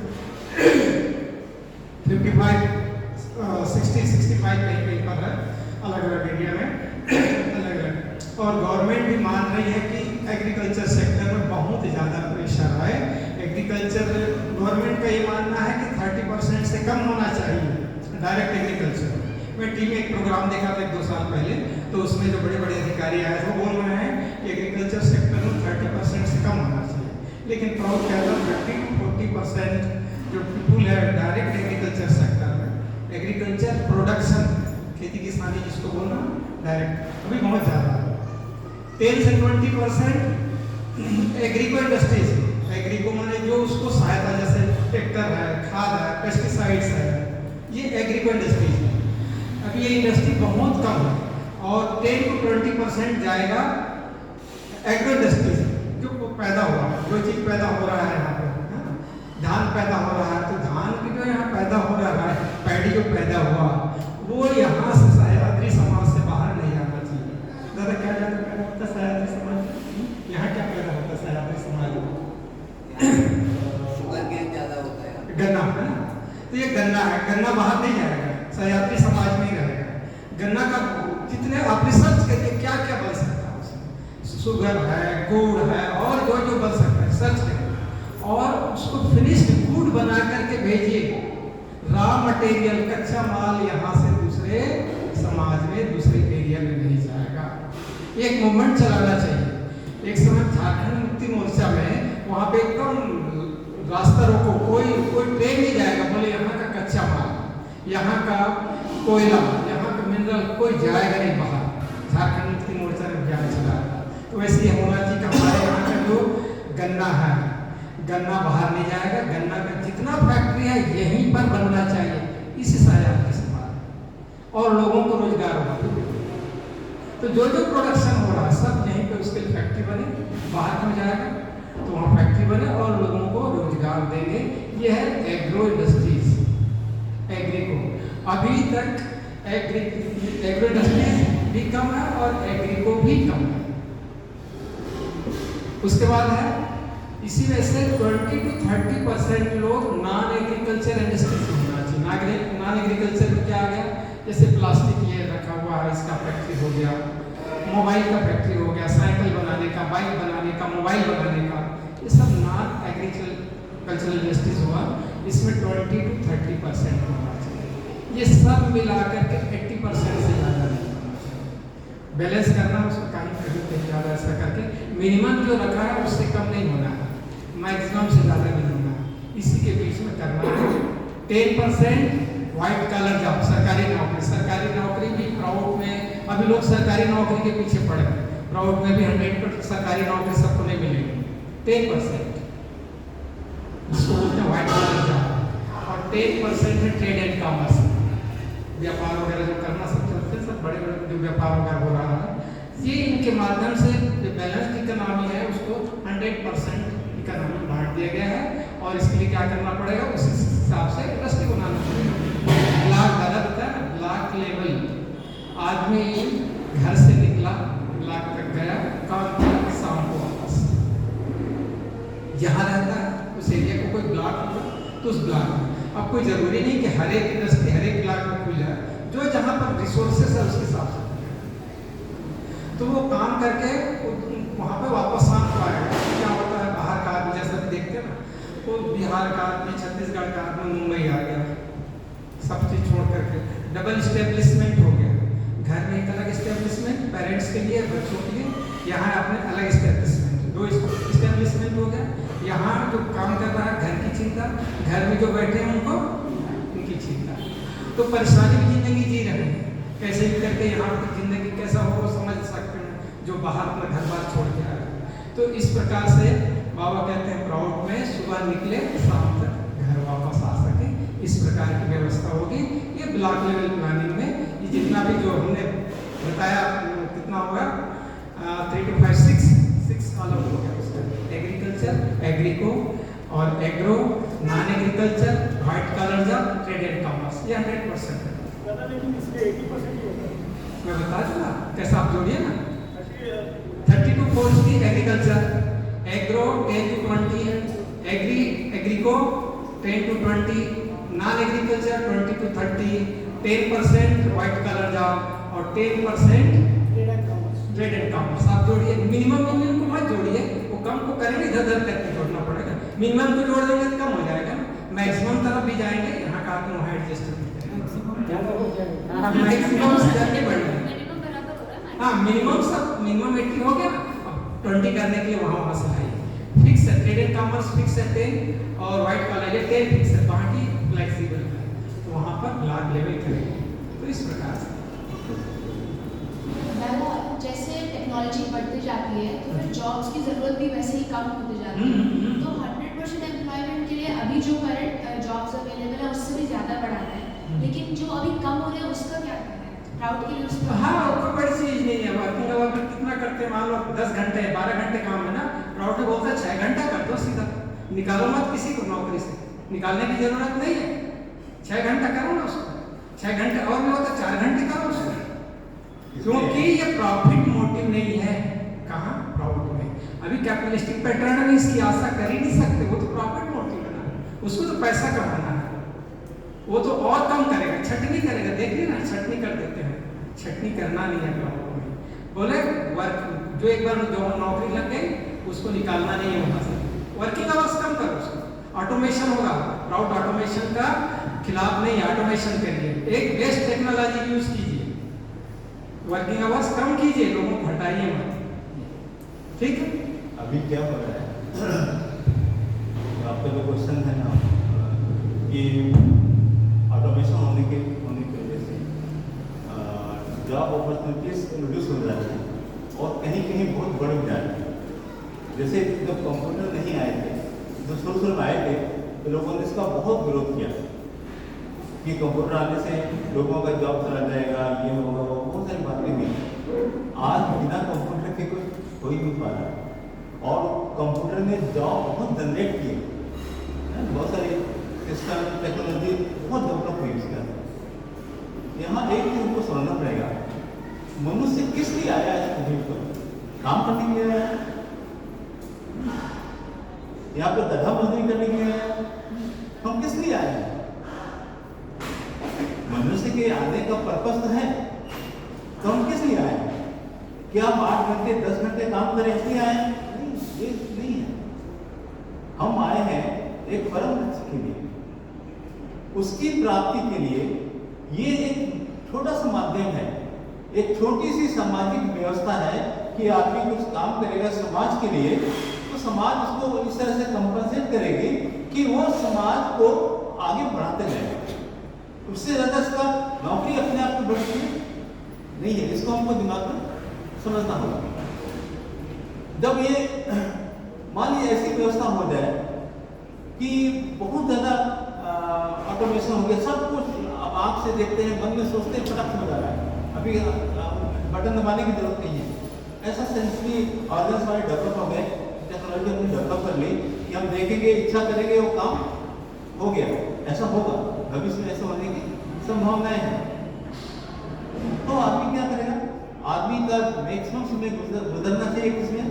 55, 60, 65 कहीं पर है, अलग अलग एरिया में अलग अलग। और गवर्नमेंट भी मान रही है कि एग्रीकल्चर सेक्टर में बहुत ज़्यादा प्रेशर है। एग्रीकल्चर गवर्नमेंट का ये मानना है कि 30% से कम होना चाहिए डायरेक्ट एग्रीकल्चर। मैं टीवी में एक प्रोग्राम देखा था 1-2 साल पहले, तो उसमें जो बड़े बड़े अधिकारी आए वो बोल रहे हैं कि एग्रीकल्चर सेक्टर में 30% से कम होना चाहिए। लेकिन प्राउड कहता है 30 to 40% जो पीपुल है डायरेक्ट एग्रीकल्चर सेक्टर में, एग्रीकल्चर प्रोडक्शन, खेती किसानी जिसको बोलना डायरेक्ट, अभी बहुत ज़्यादा है। 10 से 20% एग्रीको इंडस्ट्रीज, एग्रीको माने जो उसको सहायता, जैसे ट्रैक्टर है, खाद है, पेस्टिसाइड्स है, ये एग्रीको इंडस्ट्रीज है। अभी ये इंडस्ट्री बहुत कम है। और 10 to 20% जाएगा एग्रो इंडस्ट्रीज, जो पैदा हुआ है, जो चीज़ पैदा हो रहा है यहाँ पर, धान पैदा हो रहा है, तो धान की जो यहाँ पैदा हो रहा है, पैडी जो पैदा हुआ, वो यहाँ से सह्याद्री समाज से बाहर नहीं आना चाहिए। दादा क्या पैदा होता है सह्याद्री समाज, यहाँ क्या पैदा होता है सह्याद्री समाज में? शुगर केन ज़्यादा होता है, गन्ना है ना। तो ये गन्ना है, गन्ना बाहर नहीं जाएगा, सह्याद्री समाज में ही रहेगा। गन्ना का जितने आप रिसर्च करिए क्या क्या बन सकता है उसमें, शुगर है, गुड़ है, और जो जो बन सकता है सर्च करिए, और उसको फिनिश्ड गुड बना करके भेजिए। रॉ मटेरियल, कच्चा माल यहाँ से दूसरे समाज में, दूसरे एरिया में नहीं जाएगा। एक मूवमेंट चलाना चाहिए। एक समय झारखंड मुक्ति मोर्चा में वहाँ पे एकदम रास्ता रोको, कोई ट्रेन नहीं जाएगा, बोले यहाँ का कच्चा माल, यहाँ का कोयला, यहाँ का मिनरल कोई जाएगा नहीं बाहर। झारखंड मुक्ति मोर्चा ने अभियान चला। तो वैसे ही होना चाहिए कि हमारे यहाँ का जो गन्ना है, गन्ना बाहर नहीं जाएगा, गन्ना का जितना फैक्ट्री है यहीं पर बनना चाहिए, इसी सायात के समान, और लोगों को रोजगार होगा। तो जो जो प्रोडक्शन हो रहा है सब यहीं पे उसके फैक्ट्री बने, बाहर में जाएगा तो वहाँ फैक्ट्री बने और लोगों को रोजगार देंगे। ये है एग्रो इंडस्ट्रीज, एग्री को। अभी तक एग्रो इंडस्ट्रीज भी कम है और एग्री को भी कम है। उसके बाद है इसी वजह से 20 to 30% लोग नॉन एग्रीकल्चर इंडस्ट्रीज में होना चाहिए। नॉन एग्रीकल्चर में क्या आ गया, जैसे प्लास्टिक ये रखा हुआ है इसका फैक्ट्री हो गया, मोबाइल का फैक्ट्री हो गया, साइकिल बनाने का, बाइक बनाने का, मोबाइल बनाने का, ये सब नॉन एग्रीकल्चरल इंडस्ट्रीज हुआ। इसमें 20 to 30% होना चाहिए। ये सब मिलाकर के 80% से ज़्यादा नहीं होना चाहिए। बैलेंस करना उसको कहीं ज़्यादा ऐसा करके मिनिमम जो रखा है उससे कम नहीं होना है, मैक्सिमम से ज़्यादा नहीं होना है, इसी के बीच में करना है। 10% व्हाइट कलर जॉब, सरकारी नौकरी भी प्राउड में, अभी लोग सरकारी नौकरी के पीछे पड़े हैं। प्राउड में भी 100% सरकारी नौकरी सबको नहीं मिलेगी। 10% इसको बोलते हैं व्हाइट कलर जॉब, और 10% है ट्रेड एंड कॉमर्स, व्यापार वगैरह जो करना सब चलते हैं, सब बड़े बड़े जो व्यापार वगैरह हो रहा है, ये इनके माध्यम से जो बैलेंस इकोनॉमी है उसको 100% इकोनॉमी बांट दिया गया है। और इसके लिए क्या करना पड़ेगा, उस हिसाब से इंडस्ट्री बनाना पड़ेगा। ब्लॉक गलत होता है, ब्लॉक लेवल, आदमी घर से निकला, ब्लॉक तक गया, काम किया, शाम को वापस, जहाँ रहता है उस एरिया को कोई ब्लॉक होगा तो उस ब्लॉक में, अब कोई जरूरी नहीं कि हर एक इंडस्ट्री हर एक ब्लॉक में खुल जाए, जो जहाँ पर रिसोर्सेस है उसके हिसाब से तो वो काम करके वहाँ पे वापस शाम को आएगा। क्या होता है, बाहर का आदमी जैसा भी देखते हैं ना, तो बिहार का आदमी, छत्तीसगढ़ का आदमी मुंबई आ गया, सब चीज़ छोड़ करके डबल स्टेब्लिशमेंट हो गया। घर में एक अलग स्टेब्लिशमेंट पेरेंट्स के लिए, बच्चों के लिए, यहाँ अपने अलग स्टेब्लिशमेंट, दो स्टेब्लिशमेंट हो गया। यहाँ जो काम कर रहा है घर की चिंता, घर में जो बैठे हैं उनको उनकी चिंता, तो परेशानी की जिंदगी जी रहे हैं। कैसे भी करके यहाँ की जिंदगी कैसा हो समझ सकते हैं, जो बाहर अपना घर बार छोड़ के आए। तो इस प्रकार से बाबा कहते हैं प्राउड में सुबह निकले शाम तक घर वापस आ सके, इस प्रकार की व्यवस्था होगी। ये ब्लॉक लेवल प्लानिंग में ये जितना भी जो हमने बताया, कितना होगा 3 to 5 6 कॉलम हो गया उसका, एग्रीकल्चर, एग्रीको और agro, non agriculture, white collar job, trade and commerce, ये 100% है। लेकिन इसके 80% होता है। मैं बता दूँ ना कैसा, आप जोड़िए ना, 30 to 40 agriculture, agro 10 to 20, Agrico 10 to 20, non agriculture 20 to 30, 10% white collar job और 10% ट्रेड एंड कॉमर्स। आप जोड़िए, मिनिमम को मत जोड़िए, वो कम को करेंगे, इधर उधर करके जोड़ना पड़ेगा। मिनिमम को जोड़ देंगे तो कम हो जाएगा, मैक्सिमम तरफ भी जाएंगे, यहाँ का आदमी वहाँ एडजस्ट मैक्सिमम से जाके बढ़ जाएगा। हाँ, मिनिमम 80 हो गया, अब 20 करने के लिए वहाँ से आइए। फिक्स है, ट्रेड एंड कॉमर्स फिक्स है 10, और व्हाइट कॉलर ये 10 फिक्स है, बाकी फ्लेक्सिबल है, तो वहाँ पर ब्लॉक लेवल करेंगे। तो इस प्रकार से जैसे टेक्नोलॉजी बढ़ती जाती है तो फिर जॉब्स की ज़रूरत भी वैसे ही कम होती जाती है। तो 100% एम्प्लॉयमेंट के लिए अभी जो करंट जॉब्स अवेलेबल है उससे भी ज़्यादा बढ़ाना है, लेकिन जो अभी कम हो रहे हैं उसका क्या करना है प्राउड के लिए उसका? हाँ, कोई बड़ी चीज़ नहीं है। वर्किंग आवर में कितना करते हैं, मान लो 10 घंटे 12 घंटे काम है ना, प्राउड में बोलता है 6 घंटा कर दो, सीधा निकालो मत किसी को नौकरी से, निकालने की जरूरत नहीं है, 6 घंटा करो ना उसको, 6 घंटे और में होता 4 घंटे करो उसको, क्योंकि ये प्रॉफिट मोटिव नहीं है। कहाँ प्राउड में अभी कैपिटलिस्टिक पैटर्न में इसकी आशा कर ही नहीं सकते, वो तो प्रॉफिट मोटिव है ना, उसको तो पैसा कमाना है, वो तो और कम करेगा, छटनी करेगा। देखिए ना, छटनी कर देते हैं, छटनी करना नहीं है प्राउड में। बोले वर्क जो एक बार जो नौकरी लग गई उसको निकालना नहीं है वहाँ से, वर्किंग आवर्स कम करो उसको, ऑटोमेशन होगा, प्राउड ऑटोमेशन का खिलाफ नहीं, ऑटोमेशन करिए, एक बेस्ट टेक्नोलॉजी यूज कीजिए, वर्किंग आवर्स कम कीजिए, लोगों को हटाइए मत, ठीक है। अभी क्या हो रहा है, आपका जो क्वेश्चन है ना कि ऑटोमेशन होने की वजह से जॉब अपॉर्चुनिटीज रिड्यूस हो जाती है और कहीं कहीं बहुत बढ़ भी जाती है। जैसे जब कंप्यूटर नहीं आए थे, जो शुरू में आए थे, तो लोगों ने इसका बहुत विरोध किया कि कंप्यूटर आने से लोगों का जॉब चला जाएगा, ये होगा, वो बहुत सारी बातें हुई। आज बिना कंप्यूटर के कुछ हो ही नहीं पा रहा और कंप्यूटर ने जॉब बहुत जनरेट की, बहुत सारी सिस्टम टेक्नोलॉजी बहुत डेवलप हुई उसके अंदर। यहाँ एक चीज हमको समझना पड़ेगा, मनुष्य किस लिए आया है पृथ्वी पर? काम करने के लिए आया है? यहाँ पर गधा मजदूरी करने के लिए आया है? हम किस लिए आए हैं? मनुष्य के आने का पर्पस तो है, तो हम किस लिए आए हैं? क्या हम 8 घंटे 10 घंटे काम करें इसलिए आए हैं? नहीं, ये नहीं है। हम आए हैं एक परम लक्ष्य के लिए, उसकी प्राप्ति के लिए। ये एक छोटा सा माध्यम है, एक छोटी सी सामाजिक व्यवस्था है कि आदमी कुछ काम करेगा समाज के लिए, तो समाज उसको इस तरह से कंपनसेट करेगी कि वो समाज को आगे बढ़ाते जाएगा। उससे ज़्यादा इसका नौकरी अपने आप में बढ़ती है नहीं है, इसको हमको दिमाग में समझना होगा। जब ये मान लीजिए ऐसी व्यवस्था हो जाए कि बहुत ज़्यादा ऑटोमेशन हो गया, सब कुछ अब आँख से देखते हैं, मन में सोचते हैं, फटाक समझ आ रहा है, अभी बटन दबाने की जरूरत नहीं है। ऐसा सेंसरी ऑर्गन्स हमारे डेवलप हो गए, टेक्नोलॉजी हमने डेवलप कर ली कि हम देखेंगे, इच्छा करेंगे, वो काम हो गया। ऐसा होगा, भविष्य में ऐसा होने की संभावनाएं हैं। तो आदमी क्या करेगा? आदमी का मैक्सिमम समय गुजरना चाहिए किसमें?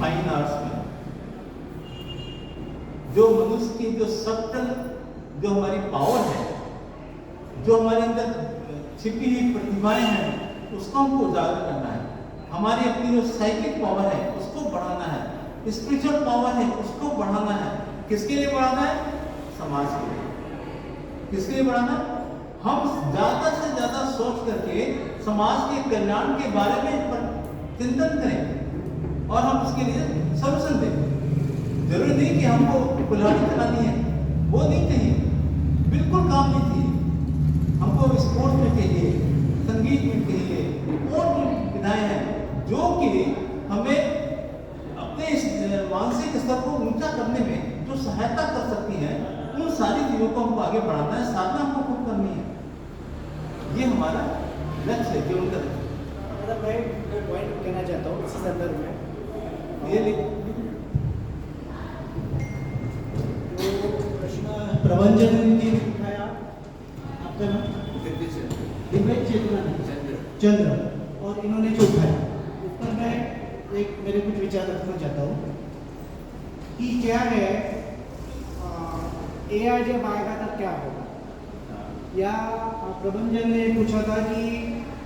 फाइन आर्ट्स में। जो मनुष्य की जो सटल, जो हमारी पावर है, जो हमारे अंदर छिपी हुई प्रतिभाएं हैं, उसको हमको उजागर करना है। हमारी अपनी जो साइकिक पावर है उसको बढ़ाना है, स्पिरिचुअल पावर है उसको बढ़ाना है। किसके लिए बढ़ाना है? समाज के लिए। किसके लिए बढ़ाना? हम ज्यादा से ज्यादा सोच करके समाज के कल्याण के बारे में चिंतन करें और हम उसके लिए सॉल्यूशन दें। जरूरी नहीं कि हमको कुल्हाड़ी चलानी है, वो नहीं चाहिए, बिल्कुल काम नहीं चाहिए। हमको स्पोर्ट्स में चाहिए, संगीत में चाहिए, और भी विधाएं हैं जो कि हमें अपने इस मानसिक स्तर को ऊंचा करने में जो सहायता कर सकती हैं, उन सारी चीज़ों को हमको आगे बढ़ाना है, साधना हमको खूब करनी है। ये हमारा लक्ष्य है, जीवन का लक्ष्य। मैं पॉइंट कहना चाहता हूँ इसी संदर्भ में। ये तो प्रश्न प्रबंधन जी उठाया, आपका नाम दिव्य चंद्र, और इन्होंने जो उठाया उस पर मैं एक मेरे कुछ विचार रखना चाहता हूँ कि क्या है एआई जब आएगा तब क्या होगा। या प्रबंधन ने पूछा था कि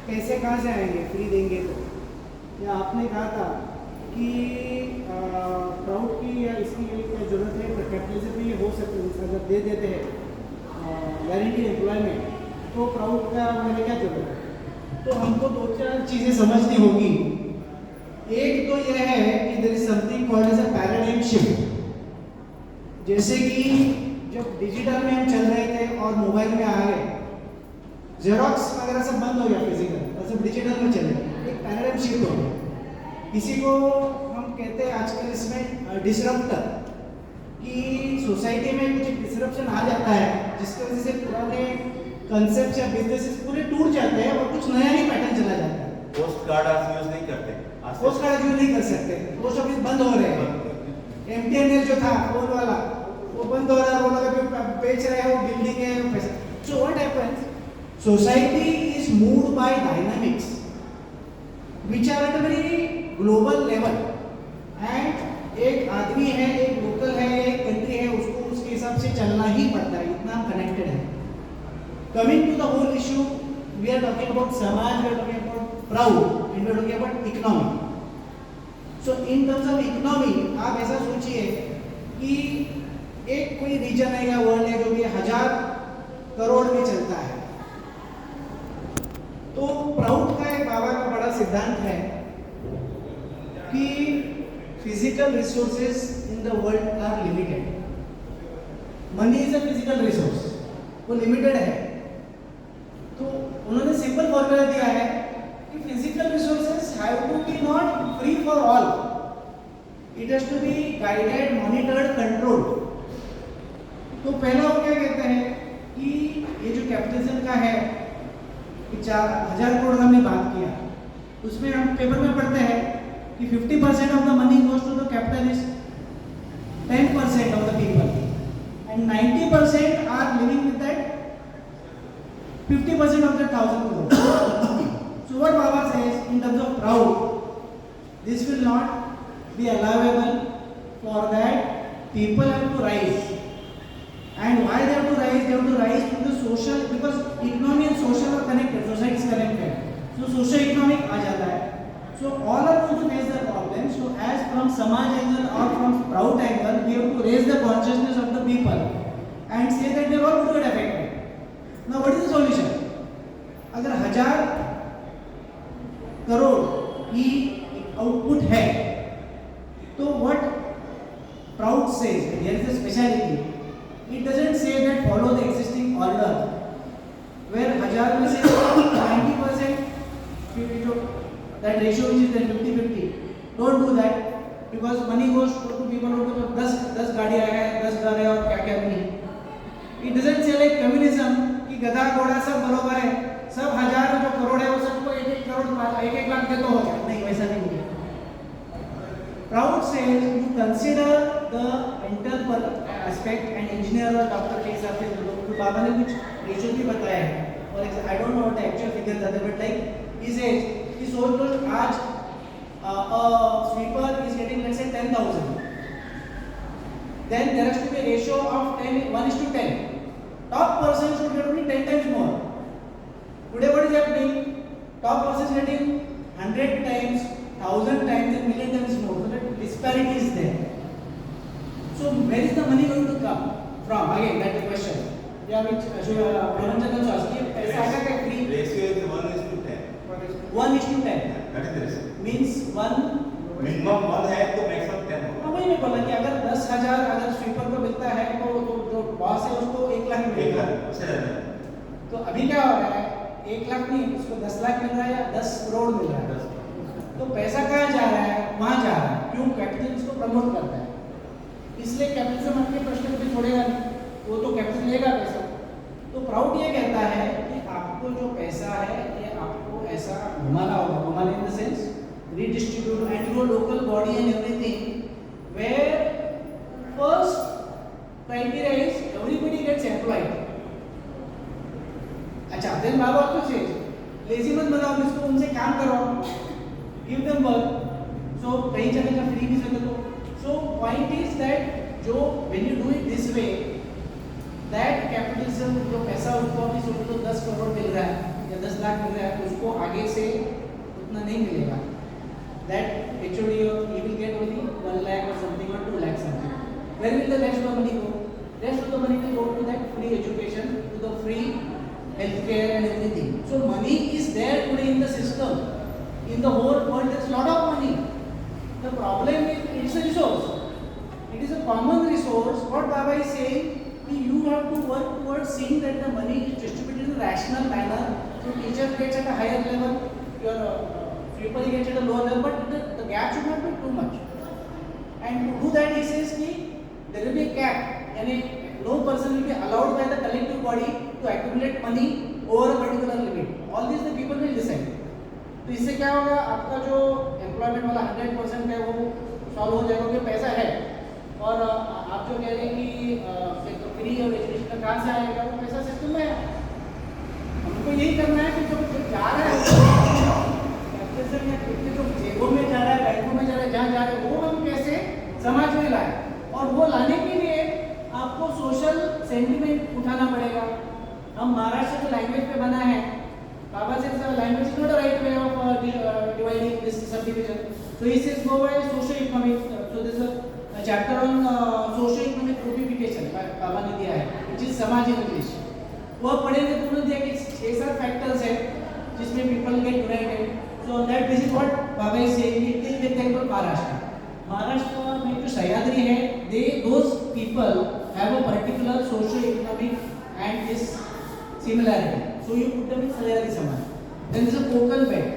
पैसे कहाँ से आएंगे, फ्री देंगे तो, या आपने कहा था कि प्राउड की या इसकी क्या जरूरत है, कैपिटलिज्म में हो सकते हैं, अगर दे देते हैं गारंटी एम्प्लॉयमेंट तो प्राउड का मैंने क्या जरूरत है। तो हमको 2-4 चीज़ें समझनी होगी। एक तो यह है कि there is something called as a paradigm shift. जैसे कि जब डिजिटल में हम चल रहे थे और मोबाइल में आ गए, जेरोक्स वगैरह सब बंद हो गया फिजिकल और सब डिजिटल में चले, एक पैराडाइम शिफ्ट हो गया। इसी को हम कहते हैं आजकल इसमें डिसरप्टर, कि सोसाइटी में कुछ डिसरप्शन आ जाता है जिसकी वजह से पुराने कंसेप्ट या बिजनेसेस पूरे टूट जाते हैं और कुछ नया ही पैटर्न चला जाता है। पोस्ट कार्ड आज यूज नहीं करते, पोस्ट कार्ड यूज नहीं कर सकते, पोस्ट ऑफिस बंद हो रहे हैं। एमटीएनएल जो था फोन वाला वो बंद हो रहा है, वो लोग अभी बेच रहे हैं, वो बिल्डिंग है पैसा। So what happens, society is moved by dynamics which are at a very global level, and एक आदमी है, एक लोकल है, एक कंट्री है, उसको उसके हिसाब से चलना ही पड़ता है, इतना कनेक्टेड है। Coming to the whole issue, we are talking about Samaj, we are talking about proud, and we are talking about economy. So in terms of economy, आप ऐसा सोचिए कि एक कोई रीजन है या वर्ल्ड है जो कि 1000 करोड़ में चलता है, तो प्राउड का एक बाबा का बड़ा सिद्धांत है कि physical resources in the world are limited. Money is a physical resource, वो लिमिटेड है। तो उन्होंने सिंपल फॉर्मूला दिया है कि physical resources have to be not free for all, it has to be guided, monitored, controlled. तो पहला वो क्या कहते हैं कि ये जो कैपिटलिज्म का है, 4,000 करोड़ हमने बात किया, उसमें हम पेपर में पढ़ते हैं कि 50% of the money goes to the capitalist, 10% of the people, and 90% are living with that 50% of that 1,000 crore. So what Baba says in terms of crowd, this will not be allowable. For that, people have to rise. And why they have to rise? They have to rise to the social, because economy and social are connected. Society is connected. So socio-economic आ जाता है. So all are going to face the problem. So as from Samaj angle or from Proud angle, we have to raise the consciousness of the people and say that they are all going to get affected. Now what is the solution? अगर 1,000 करोड़ की output है, तो what Proud says, there is a speciality. It doesn't say that follow the existing order, where 1,000 में से 90%, that ratio which is then 50-50. Don't do that, because money goes to people who तो 10 गाड़ी आया है, 10 घर है और क्या-क्या नहीं. It doesn't say like communism कि गधा घोड़ा सब बराबर है, सब 1,000 जो करोड़ है वो सबको 1-1 करोड़ 1-1 लाख दे तो हो गया. नहीं, वैसा नहीं है. Proud says you consider the mental aspect and engineer और डॉक्टर के हिसाब से तो बाबा ने कुछ रेशियो भी बताया है. और I don't know what the actual figures are, but like he says कि सोच लो आज a sweeper is getting let's say 10,000, then there has to be a ratio of 1:10. Top person should get only 10 times more. Today what is happening? Top person is getting 100 times, 1,000 times, and million times more. So that disparity is there. So where is the money going to come from? Again, that's the question. Yeah, which Ramanjan also asked. पैसा आएगा क्या free? Ratio is 1:10. 1:10. That is the ratio. Means 1. Minimum 1 है तो maximum 10 होगा. वही मैं बोला कि अगर 10,000 अगर स्वीपर को मिलता है तो जो बॉस है उसको 1 लाख मिलेगा. तो अभी क्या हो रहा है? 1 लाख नहीं, उसको 10 लाख मिल रहा है या 10 करोड़ मिल रहा है. तो पैसा कहाँ जा रहा है? वहाँ जा रहा है. क्यों? कैपिटल इसको प्रमोट करता है. इसलिए कैपिटलिज्म आपके प्रश्न को भी छोड़ेगा नहीं, वो तो कैपिटल लेगा पैसा. तो प्राउड ये कहता है कि आपको जो पैसा है ये आपको ऐसा घुमाना होगा. घुमाना in the sense redistribute and your local body and everything, where first criteria is everybody gets employed. अच्छा, then बाबा also says lazy मत बनाओ इसको, उनसे काम करवाओ, give them work. So कहीं जगह का free भी सकते हो. So point is that जो when you do it this way, that capitalism जो पैसा उसको अभी सोचो तो 10 करोड़ मिल रहा है या 10 लाख मिल रहा है, उसको आगे से उतना नहीं मिलेगा. That actually you will get only 1 lakh or something or 2 lakh something. Where will the rest of the money go? Rest of the money will go to that free education, to the free healthcare and everything. So money is there today in the system. In the whole world there is a lot of money. The problem is it is a resource. It is a common resource. What Baba is saying, you have to work towards seeing that the money is distributed in a rational manner. So teacher gets at a higher level, your people gets at a lower level, but the gap should not be too much. And to do that, he says कि there will be a cap, यानी no person will be allowed by the collective body to accumulate money over a particular limit. All these the people will decide. तो इससे क्या होगा? आपका जो employment वाला 100% है वो सॉल्व हो जाएगा, क्योंकि पैसा है. और आप जो कह रहे हैं कि फ्री और एजुकेशन कहाँ से आएगा, वो पैसा सिस्टम में है. हमको यही करना है कि जो जा रहा है कितने जो जेबों में जा रहा है, बैंकों में जा रहा है, जहाँ जा रहा है, वो हम कैसे समाज में लाए. और वो लाने के लिए आपको सोशल सेंटिमेंट उठाना पड़ेगा. हम महाराष्ट्र जो लैंग्वेज पे बना है, बाबा से language is not a right way of dividing this subdivision. So he says go by social economic. So this a chapter on social economic groupification Baba ने दिया है, व्हिच इज समाज इन इंग्लिश. वो पढ़ेंगे तो उन्होंने दिया कि 6-7 फैक्टर्स है जिसमें people get United. So that this is what Baba is saying. Take the example Maharashtra. Maharashtra में जो सह्याद्री है, those people have a particular socio-economic and this similarity. so you put them in Sahyadri Samaj. Then there is a Kokal belt.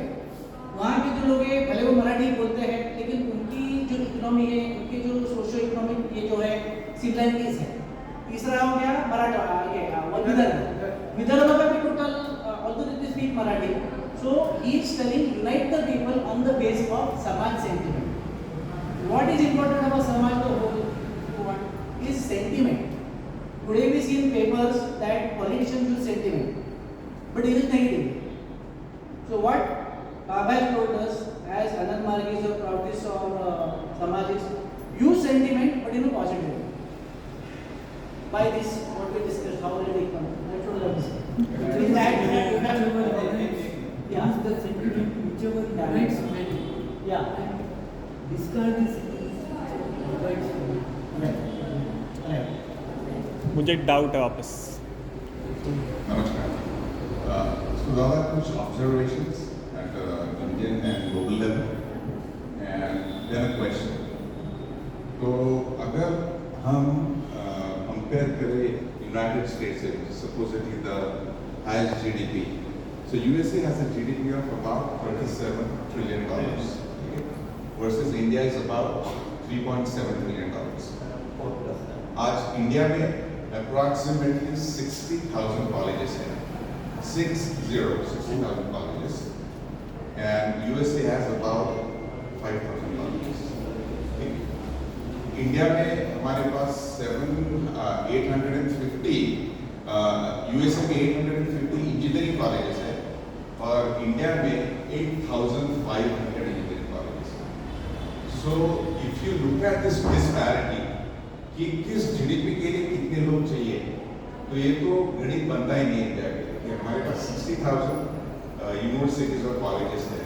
वहाँ के जो लोग हैं भले वो मराठी बोलते हैं लेकिन उनकी जो इकोनॉमी है, उनके जो सोशो इकोनॉमिक ये जो है सिमिलरिटीज है. तीसरा हो गया मराठा ये विदर्भ में भी total although they speak Marathi, so he is telling unite the people on the base of Samaj sentiment. What is important about Samaj the whole is sentiment. Today we see in papers that politicians use sentiment, but it is negative. So what Baba has told us as Anand Margis or Proudis or Samajis, use sentiment but in a positive way. By this, what we discussed, how will it come? That's what I was saying. Yeah. Use the sentiment whichever unites many. Yeah. Discard the sentiment divides many. Right. मुझे एक doubt है वापस. Namaskar. So there are कुछ observations at Indian and global level, and then a question. तो अगर हम compare करें United States से, which is supposedly the highest GDP, so USA has a GDP of about $37 trillion, okay, versus India is about $3.7 trillion. आज India में approximately 60,000 colleges हैं, 60,000 colleges, and USA has about 5,000 colleges. India में हमारे पास 850 USA में 850 engineering colleges है और India में 8,500 engineering colleges है. So if you look at this disparity कि किस जीडीपी के लिए कितने लोग चाहिए, तो ये तो गणित बनता ही नहीं इंडिया के लिए. हमारे पास 60,000 यूनिवर्सिटीज और कॉलेजेस है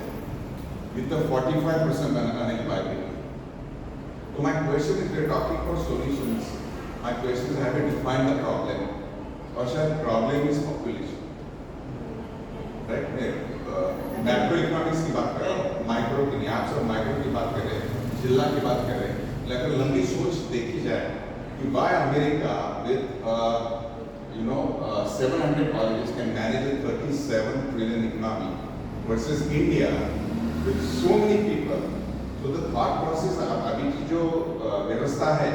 with 45% unemployment. So my question is, we're talking about solutions. My question is, have you defined the problem? Or शायद problem is population, right? Macro economics की बात कर रहे हैं, माइक्रो की नहीं. आप सब माइक्रो की बात कर रहे हैं, जिला की बात कर रहे हैं. लेकिन लंबी सोच देखी जाए कि why America with 700 colleges can manage a 37 trillion economy versus India with so many people. तो the thought process अभी की जो व्यवस्था है,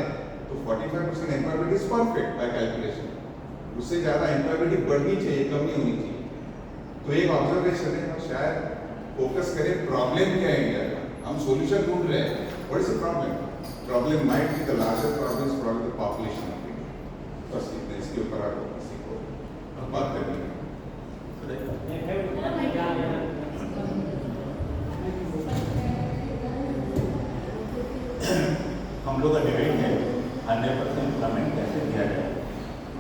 तो 45% employment is perfect by calculation. उससे ज़्यादा एम्प्लॉयमेंट बढ़नी चाहिए, कम नहीं होनी चाहिए. तो एक ऑब्जर्वेशन है, और शायद फोकस करें प्रॉब्लम क्या है इंडिया का. हम सॉल्यूशन ढूंढ रहे हैं. What is the problem? Problem might be the larger problem is problem the population of India. बस इसके ऊपर आपको किसी को बात करनी है. हम लोग का डिबेट है 100% एम्प्लॉयमेंट कैसे दिया जाए,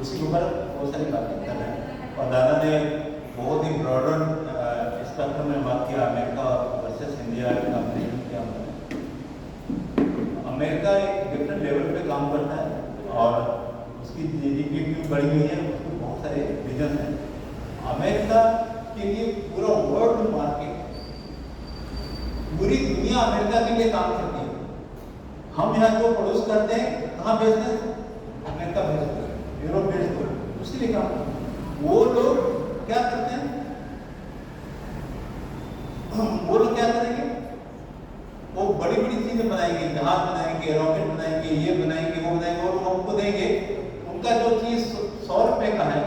उसके ऊपर बहुत सारी बातें कर रहे हैं. और दादा ने बहुत ही ब्रॉडर स्पेक्ट्रम में बात किया, अमेरिका वर्सेस इंडिया कंपेरिजन किया. अमेरिका एक डिफरेंट लेवल पे काम करता है और उसकी जीडीपी भी बढ़ी हुई है, उसके बहुत सारे रीजन हैं. अमेरिका के लिए पूरा वर्ल्ड मार्केट, पूरी दुनिया अमेरिका के लिए काम करती है. हम यहाँ जो प्रोड्यूस करते हैं कहाँ भेजते हैं? अमेरिका भेजते हैं, यूरोप भेजते हैं, उसके लिए काम करते हैं. वो लोग क्या करते हैं? वो लोग क्या करेंगे? वो बड़ी बड़ी चीजें बनाएंगे, जहाज बनाएंगे, रॉकेट बनाएंगे, ये बनाएंगे, वो बनाएंगे, और हमको देंगे. उनका जो चीज 100 रुपए का है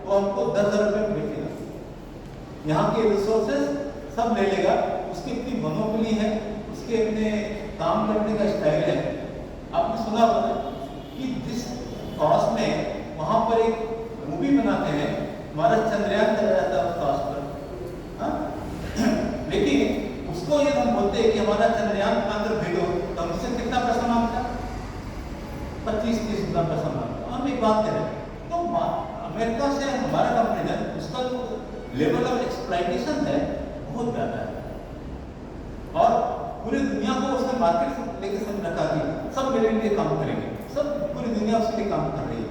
वो हमको 10,000 रुपए में बेचेगा. यहाँ के रिसोर्सेज सब ले लेगा, उसकी अपनी मोनोपोली है, उसके अपने काम करने का स्टाइल है. आपने सुना होगा कि जिस कॉस्ट में वहाँ पर एक मूवी बनाते हैं, हमारा चंद्रयान चला जाता है उस कॉस्ट पर. लेकिन उसको ये हम बोलते हैं कि हमारा चंद्रयान अंदर भेजो, तो हमसे कितना पैसा मांगता? 25-30 रुपया पैसा मांगता. हम एक बात करें तो अमेरिका से हमारा कंपेरिजन, उसका जो लेवल ऑफ एक्सप्लॉयटेशन है बहुत ज़्यादा है. और पूरी दुनिया को उसने मार्केट लेके सब रखा दिया, सब मेरे लिए काम करेंगे, सब पूरी दुनिया उसके लिए काम कर रही है.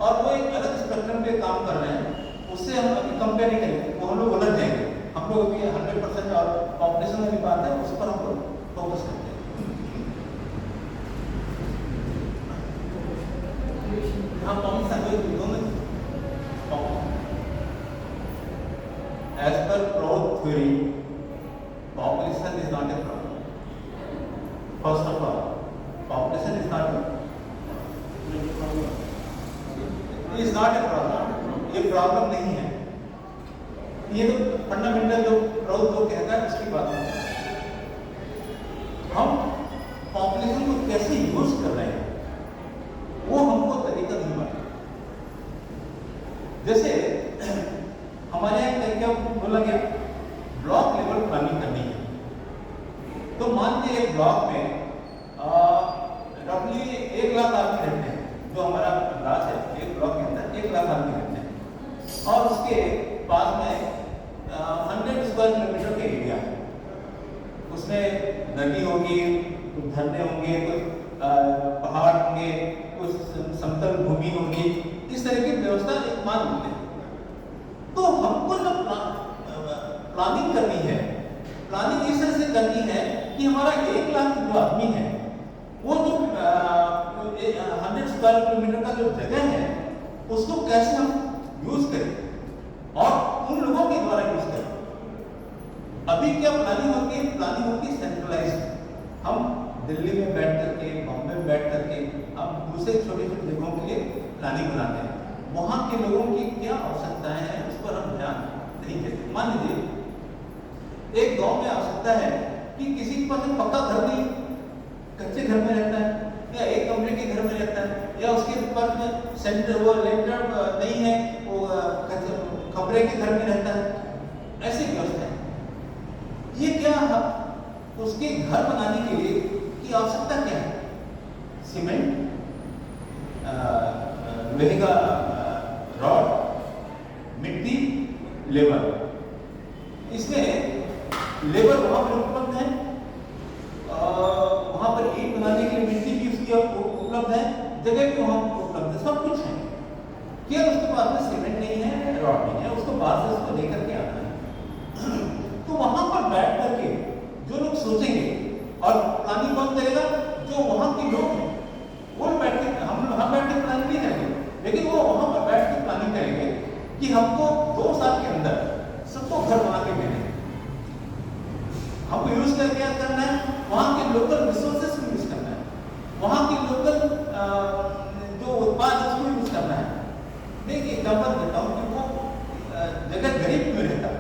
और वो एक अलग स्पेक्ट्रम पे काम कर रहे हैं, उससे हम अभी कंपेयर नहीं करेंगे, वो हम लोग उलझ जाएंगे. हम लोग अभी 100% और पॉपुलेशन वाली बात है, उस पर हम लोग फोकस करते हैं. हम दोनों theory, population is not a problem. First of all, population is not a problem. ये प्रॉब्लम नहीं है। ये तो फंडामेंटल जो प्रॉब्लम जो कहता है उसकी बात है। हम पॉपुलेशन को कैसे यूज कर रहे हैं वो हमको तरीका नहीं मालूम। जैसे हमारे यहाँ क्या बोला गया, ब्लॉक लेवल प्लानिंग करनी है। तो मान लीजिए एक ब्लॉक में रफली 1 लाख आदमी रहते हैं, जो हमारा अंदाज है एक ब्लॉक के अंदर 1 लाख आदमी रहते हैं, और उसके पास में 100 स्क्वायर किलोमीटर का एरिया है। उसमें नदी होगी, कुछ झरने होंगे, कुछ पहाड़ होंगे, कुछ समतल भूमि होगी, इस तरह की व्यवस्था एक मान लेते हैं। तो हमको जब प्लानिंग करनी है, प्लानिंग इस तरह से करनी है कि हमारा 1 लाख जो आदमी है वो जो 100 स्क्वायर किलोमीटर का जो जगह है उसको कैसे हम यूज करें और उन लोगों के द्वारा यूज करें। अभी क्या प्लानिंग होती है? प्लानिंग होती है सेंट्रलाइज्ड। हम दिल्ली में बैठ करके, बॉम्बे में बैठ करके हम दूसरे छोटे छोटे जगहों के लिए प्लानिंग बनाते हैं। वहाँ के लोगों की क्या आवश्यकताएं हैं उस पर हम ध्यान नहीं देते। मान लीजिए एक गांव में आवश्यकता है कि किसी के पास पक्का घर नहीं, कच्चे घर में रहता है, या एक कमरे के घर में रहता है, या उसके पास में सेंटर वो लेंटर नहीं है, वो कमरे के घर में रहता है। ऐसी व्यवस्था है। ये क्या है? उसके घर बनाने के लिए की आवश्यकता क्या है? सीमेंट, लोहे का रॉड, मिट्टी, लेबर। इसमें लेबर वहां पर उपलब्ध है, वहां पर ईंट बनाने के लिए मिट्टी भी उसकी उपलब्ध है, जगह भी वहां उपलब्ध है, सब कुछ है। केवल उसके पास में सीमेंट नहीं है, रॉड नहीं है, उसको बाहर से उसको लेकर के आना है। तो वहां पर बैठ करके जो लोग सोचेंगे, और प्लानिंग कौन करेगा? जो वहां के लोग हैं वो बैठ के, हम बैठ के प्लानिंग नहीं करेंगे, लेकिन वो वहां पर बैठ के प्लानिंग करेंगे कि हमको 2 साल के अंदर सबको घर बना के देने, हमको यूज करके क्या करना है? वहां के लोकल रिसोर्सेस को यूज करना है, वहां के लोकल जो उत्पाद है उसको यूज करना है। मैं एक एग्जाम्पल देता हूँ कि वो जगह गरीब क्यों रहता है,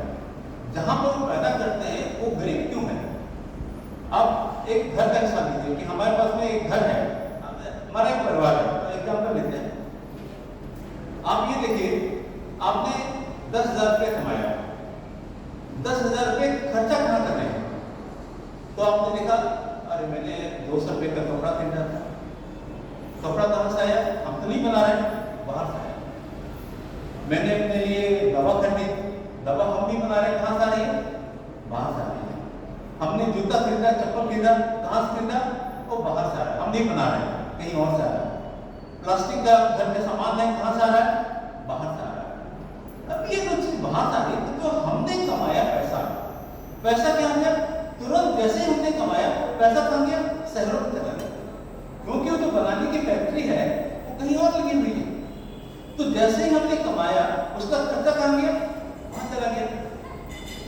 जहां पर वो पैदा करते हैं वो गरीब क्यों है। अब एक घर का हिसाब लीजिए कि हमारे पास में एक घर है, हमारा एक परिवार है, तो एग्जाम्पल लेते हैं। आप ये देखिए, आपने 10,000 रुपये कमाया, 10,000 रुपये खर्चा कहाँ कर रहे हैं? तो आपने देखा, अरे मैंने 200 रुपये का कपड़ा खरीदा था। कपड़ा कहाँ से आया? हम तो नहीं बना रहे, बाहर से आया। मैंने अपने लिए दवा खरीदी, दवा हम नहीं बना रहे, कहाँ से आ रही है? बाहर से आ रही है। हमने जूता खरीदा, चप्पल खरीदा, कहाँ से खरीदा? वो बाहर से आ रहा है, हम नहीं बना रहे, कहीं और से आ रहा है। प्लास्टिक का घर में सामान है, कहाँ से आ रहा है? बाहर से आ रहा है। अब ये जो चीज बाहर से आ रही है, तो जो हमने कमाया पैसा क्या हो गया? तुरंत जैसे ही हमने कमाया पैसा कहाँ गया? शहरों में चला गया, क्योंकि वो जो बनाने की फैक्ट्री है वो कहीं और लगी हुई है। तो जैसे ही हमने कमाया उसका खर्चा कहाँ गया? वहां चला गया।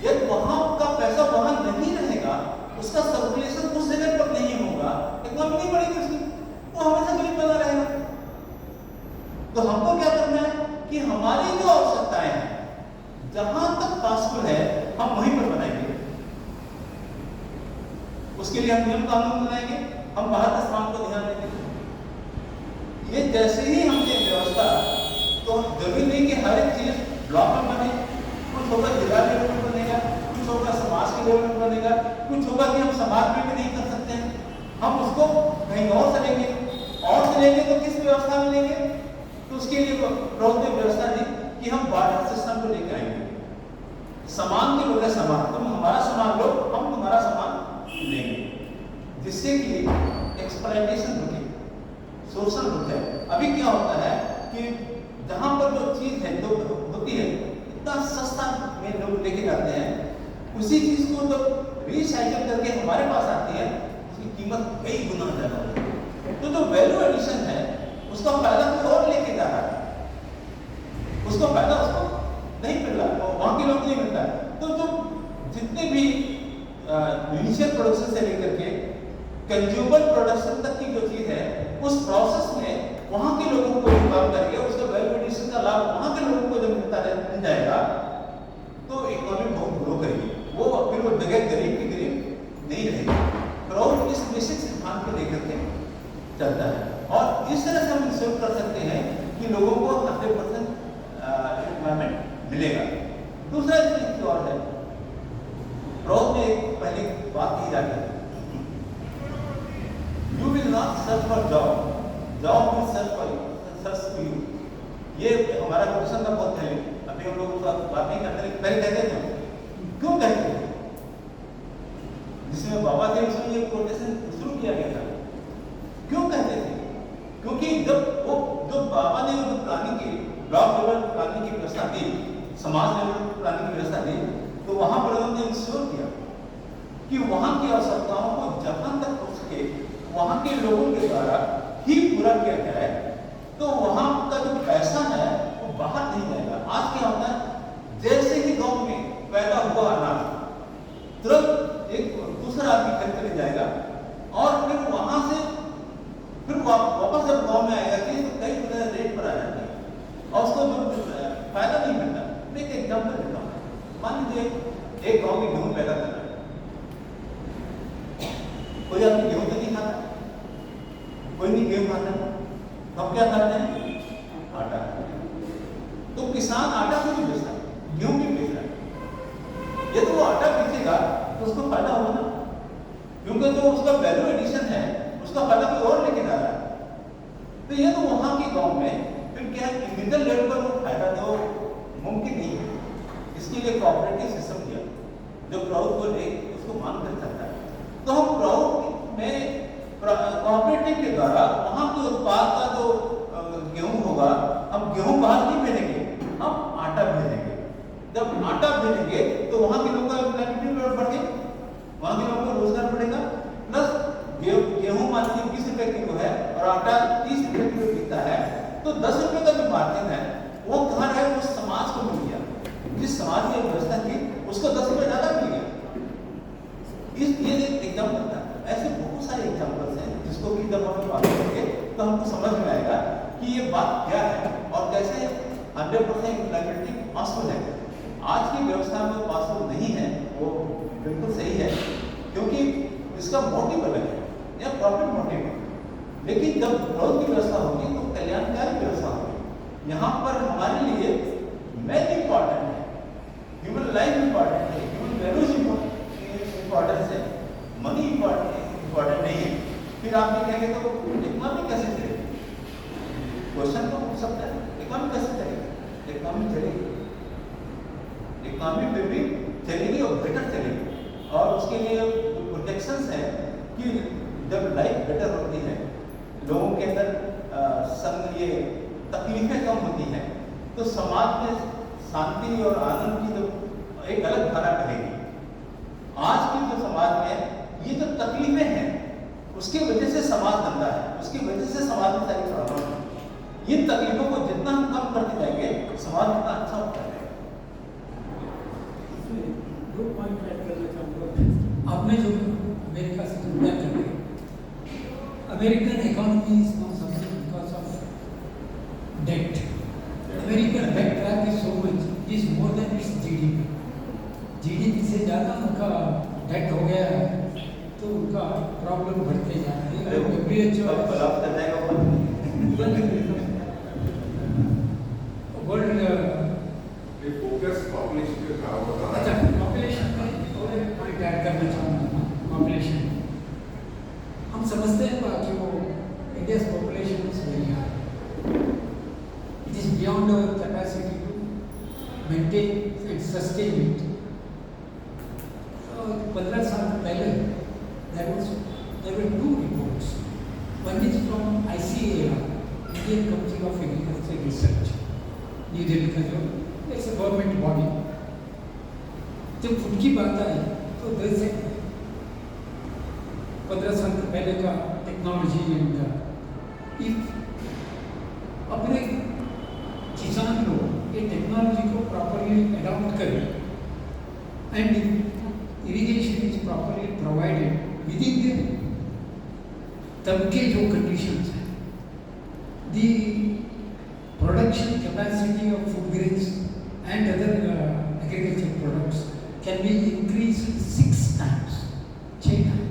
यदि वहां का पैसा वहां नहीं रहेगा, उसका सर्कुलेशन उस जगह पर नहीं होगा, इकोनॉमी नहीं बढ़ेगी उसकी, वो हमेशा गरीब बना रहेगा। तो हमको क्या करना है कि हमारी जो आवश्यकताएं हैं जहां तक पॉसिबल है हम वहीं पर बनाएंगे। उसके लिए हम नियम कानून बनाएंगे, हम बाहर के सामान को ध्यान देंगे। ये जैसे ही हमने व्यवस्था, तो जरूरी नहीं कि हर एक चीज ब्लॉक में बने, कुछ होगा जिला लेवल में बनेगा, कुछ होगा समाज के लेवल में बनेगा, कुछ होगा कि हम समाज में भी नहीं कर सकते हैं, हम उसको कहीं और से लेंगे, और से लेंगे तो किस व्यवस्था में लेंगे? तो उसके लिए प्रौद्योगिक व्यवस्था दी कि हम बार्टर सिस्टम को लेकर आएंगे। सामान के बदले सामान, तुम हमारा सामान लो, हम तुम्हारा सामान लेंगे, जिससे कि एक्सप्लॉयटेशन रुके, शोषण रुके। अभी क्या होता है कि जहां पर जो चीज है जो होती है इतना सस्ता में लोग लेके जाते हैं, उसी चीज को जब रिसाइकल करके हमारे पास आती है उसकी कीमत कई गुना ज्यादा होती है। तो जो वैल्यू एडिशन है उसका फायदा कोई और लेके जा रहा है, उसको फायदा उसको नहीं मिल रहा, वहां के लोग नहीं मिलता है। तो जो जितने भी इनिशियल प्रोडक्शन से लेकर के कंज्यूमर प्रोडक्शन तक की जो चीज है, उस प्रोसेस में वहां के लोगों को काम करेंगे, उसका वैल्यू एडिशन का लाभ वहां के लोगों को जब मिल जाएगा तो इकोनॉमी बहुत ग्रो करेगी। वो फिर वो जगह गरीब की गरीब नहीं रहेगी। क्राउड इस बेसिक सिद्धांत को लेकर के चलता है और इस तरह से हम इंश्योर कर सकते हैं कि लोगों को 100% एम्प्लॉयमेंट मिलेगा। दूसरा चीज और है, क्राउड में एक पहले बात की जाती है, you will not search for job, job will search for you. ये हमारा क्वेश्चन था बहुत पहले, अभी हम लोग बात नहीं करते, लेकिन पहले कहते थे। क्यों कहते थे? जिसमें बाबा थे उसमें ये कोटेशन शुरू किया गया था। क्यों कहते थे? क्योंकि जब बाबा ने जो प्लानिंग की, ब्लॉक लेवल प्लानिंग की व्यवस्था दी, समाज लेवल प्लानिंग की व्यवस्था दी, तो वहां पर उन्होंने इंश्योर किया कि वहां की आवश्यकताओं को जहां तक हो सके वहां के लोगों के द्वारा ही पूरा किया जाए, तो वहां का जो पैसा है वो बाहर नहीं जाएगा। आज क्या होता है, जैसे ही गांव में पैदा हुआ अनाज तुरंत एक दूसरा आदमी खरीद कर ले जाएगा और फिर वहां से फिर वापस जब गांव में आएगा कि तो कई तरह रेट पर आ जाती है और उसको जो फायदा नहीं मिलता। मैं एक एग्जाम्पल देता हूँ। मान लीजिए एक गांव में गेहूं पैदा कर रहा है, कोई आदमी गेहूं तो नहीं खाता, कोई नहीं गेहूं खाता, हम क्या खाते हैं? आटा। तो किसान आटा को भी बेचता है, गेहूं भी बेच रहा है। यदि वो आटा बेचेगा तो उसको फायदा होगा ना, क्योंकि जो उसका वैल्यू एडिशन है उसका फायदा कोई और लेके जा रहा है। तो ये तो वहां के गांव में फिर क्या है, मिडिल लेवल पर वो फायदा तो मुमकिन नहीं है। इसके लिए कोऑपरेटिव सिस्टम दिया जो क्राउड को ले उसको मान कर सकता है। तो हम क्राउड में कोऑपरेटिव के द्वारा वहां के उत्पाद का जो गेहूं होगा, हम गेहूं बाहर नहीं भेजेंगे, हम आटा भेजेंगे। जब आटा भेजेंगे तो वहां के लोगों का एम्प्लॉयमेंट बढ़ गया, वहां के लोगों को रोजगार बढ़ेगा। प्लस गेहूं मान लीजिए 20 रुपए किलो है और आटा 30 रुपए किलो बिकता है, तो 10 रुपए का जो मार्जिन है वो कहाँ है? उस समाज को मिल गया, जिस समाज की व्यवस्था की उसको 10 रुपए ज्यादा मिल गया। ये एग्जाम्पल था। ऐसे बहुत सारे एग्जाम्पल्स हैं जिसको कि जब हम बात करेंगे तो हमको समझ में आएगा कि ये बात क्या है और कैसे 100% इम्प्लॉयमेंट पॉसिबल है। आज की व्यवस्था में पॉसिबल नहीं है, वो बिल्कुल सही है, क्योंकि इसका मोटिव अलग है या प्रॉफिट मोटिव है। लेकिन जब ग्रोथ की व्यवस्था होगी तो कल्याणकारी व्यवस्था होगी। यहाँ पर हमारे लिए मैन इंपॉर्टेंट है, ह्यूमन लाइफ इंपॉर्टेंट है, ह्यूमन वैल्यूज इंपॉर्टेंस है, मनी इंपॉर्टेंट नहीं है। फिर आप ये कहेंगे तो इकोनॉमी कैसे चलेगी? क्वेश्चन तो पूछ सकता है, इकोनॉमी कैसे चलेगी? इकोनॉमी चलेगी, इकोनॉमी पे भी चलेगी और बेटर चलेगी। और उसके लिए प्रोजेक्शंस है कि जब लाइफ बेटर होती है, लोगों के अंदर ये तकलीफें कम होती हैं, तो समाज में शांति और आनंद की जो एक अलग धारा बहेगी। आज के जो समाज में ये जो तकलीफें हैं उसकी वजह से समाज गंदा है, उसकी वजह से समाज में सारी प्रॉब्लम है। इन तकलीफों को जितना हम कम करते जाएंगे समाज उतना अच्छा होता है। दो पॉइंट ऐड करना चाहूँगा। आपने जो अमेरिका से तुलना कर रहे, American economy is not suffering because of debt. American debt track is so much is more than its GDP. GDP से ज़्यादा उनका डेट हो गया है, तो उनका प्रॉब्लम बढ़ते जा रही है। फोकस पॉपुलेशन पे खड़ा होता है। अच्छा, पॉपुलेशन में और एक पॉइंट ऐड करना चाहूँगा। पॉपुलेशन हम समझते हैं कि वो India's population is very high. It is beyond our capacity to maintain and sustain it. So 15 साल पहले there were two reports. One is from ICAR, Indian Council of Agricultural Research, new Delhi का जो it's a government body. जब उनकी बात आई तो जैसे 15 साल पहले का टेक्नोलॉजी इनका अपने किसान लोग ये टेक्नोलॉजी को प्रॉपरली अडॉप्ट करें एंड विद इन तब के जो कंडीशंस हैं, the production capacity of food grains and other agriculture products can be increased 6 times, 6 times.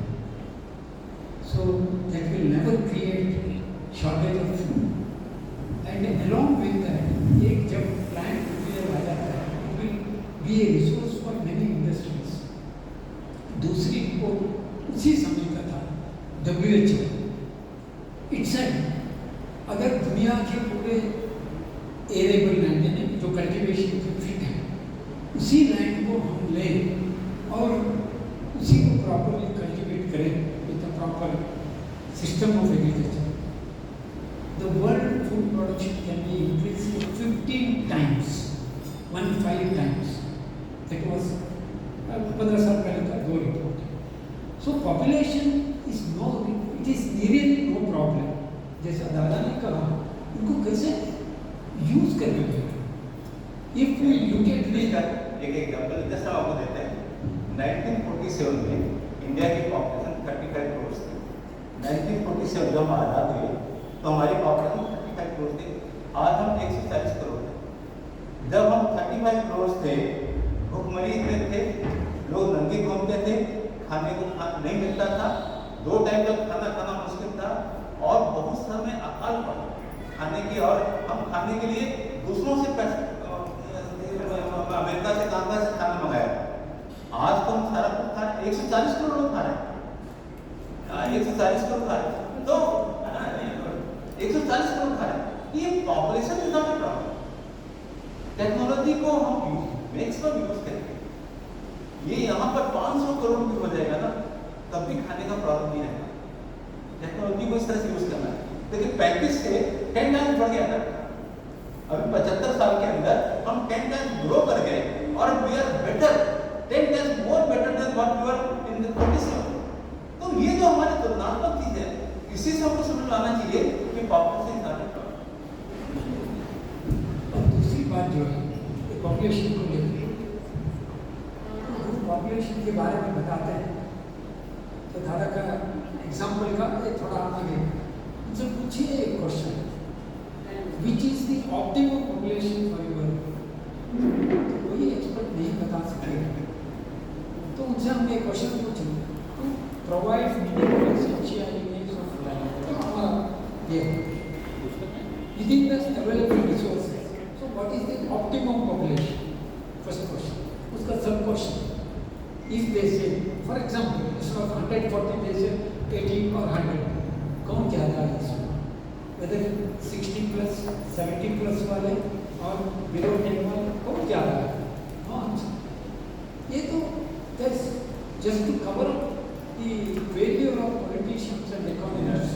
So that will never create shortage of food. And along with that, एक जब plant nuclear आ जाता है, it will be a resource for many industries. दूसरी report उसी समय का था, WHO. It said अगर दुनिया के पूरे एरेबल लैंड यानी जो कल्टीवेशन के फिट है, उसी लैंड को हम लें और उसी को प्रॉपरली कल्टीवेट करें with the proper system of agriculture, the world food production can be increase 15 times, 15 times. That was 15 साल पहले का 2 report. So population is no, it is really no problem. जैसा दादा ने कहा, इनको कैसे यूज करना चाहिए. इफ वी लुक एट एक एग्जांपल जैसा आपको देते हैं, 1947 में इंडिया की पॉपुलेशन 35 करोड़ थी. 1947 जब हम आज़ाद हुए तो हमारी पॉपुलेशन 35 करोड़ थी. आज हम 140 करोड़ हैं. जब हम 35 करोड़ थे, भूखमरी में थे, लोग नंगे घूमते थे, खाने को नहीं मिलता था, 2 टाइम का खाना खाना मुश्किल था और बहुत समय अकाल पड़ा खाने की. और हम खाने के लिए दूसरों से पैसे अमेरिका से कहाँ से खाना मंगाया. आज तो हम सारा कुछ खा रहे हैं. 140 करोड़ लोग खा रहे हैं. 140 करोड़ खा रहे हैं. तो 140 करोड़ खा रहे हैं. ये population is not a problem. Technology को हम मैक्सिमम यूज करेंगे. ये यहाँ पर 500 करोड़ भी हो जाएगा ना, तब भी खाने का प्रॉब्लम नहीं रहेगा. टेक्नोलॉजी को इस तरह से यूज करना है. लेकिन 35 से 10 टाइम्स बढ़ गया था. अभी 75 साल के अंदर हम 10 टाइम्स ग्रो कर गए और we are better, 10 times more better than what we were in the 27. तो ये जो हमारे तुलनात्मक चीज है, इसी से हमको समझ लाना चाहिए कि पॉपुलेशन ज्यादा प्रॉब्लम. और दूसरी बात जो है पॉपुलेशन को लेकर, पॉपुलेशन के बारे में बताते हैं तो दादा का एग्जाम्पल का थोड़ा आगे मुझसे पूछिए एक question, which is the optimum population for your, तो कोई एक्सपर्ट नहीं बता सकेगा. तो उनसे हमने एक क्वेश्चन पूछा, to provide minimum essential needs of life, तो हमारा ये within the available resources, so what is the optimum population. First question. उसका sub question, if they say for example instead of 140 they say 80 और 100, कौन ज़्यादा है इसमें, weather 60 plus 70 plus वाले और बिलो 10 वाले कौन ज़्यादा है. हाँ, ये तो just to cover the failure of politicians and economist,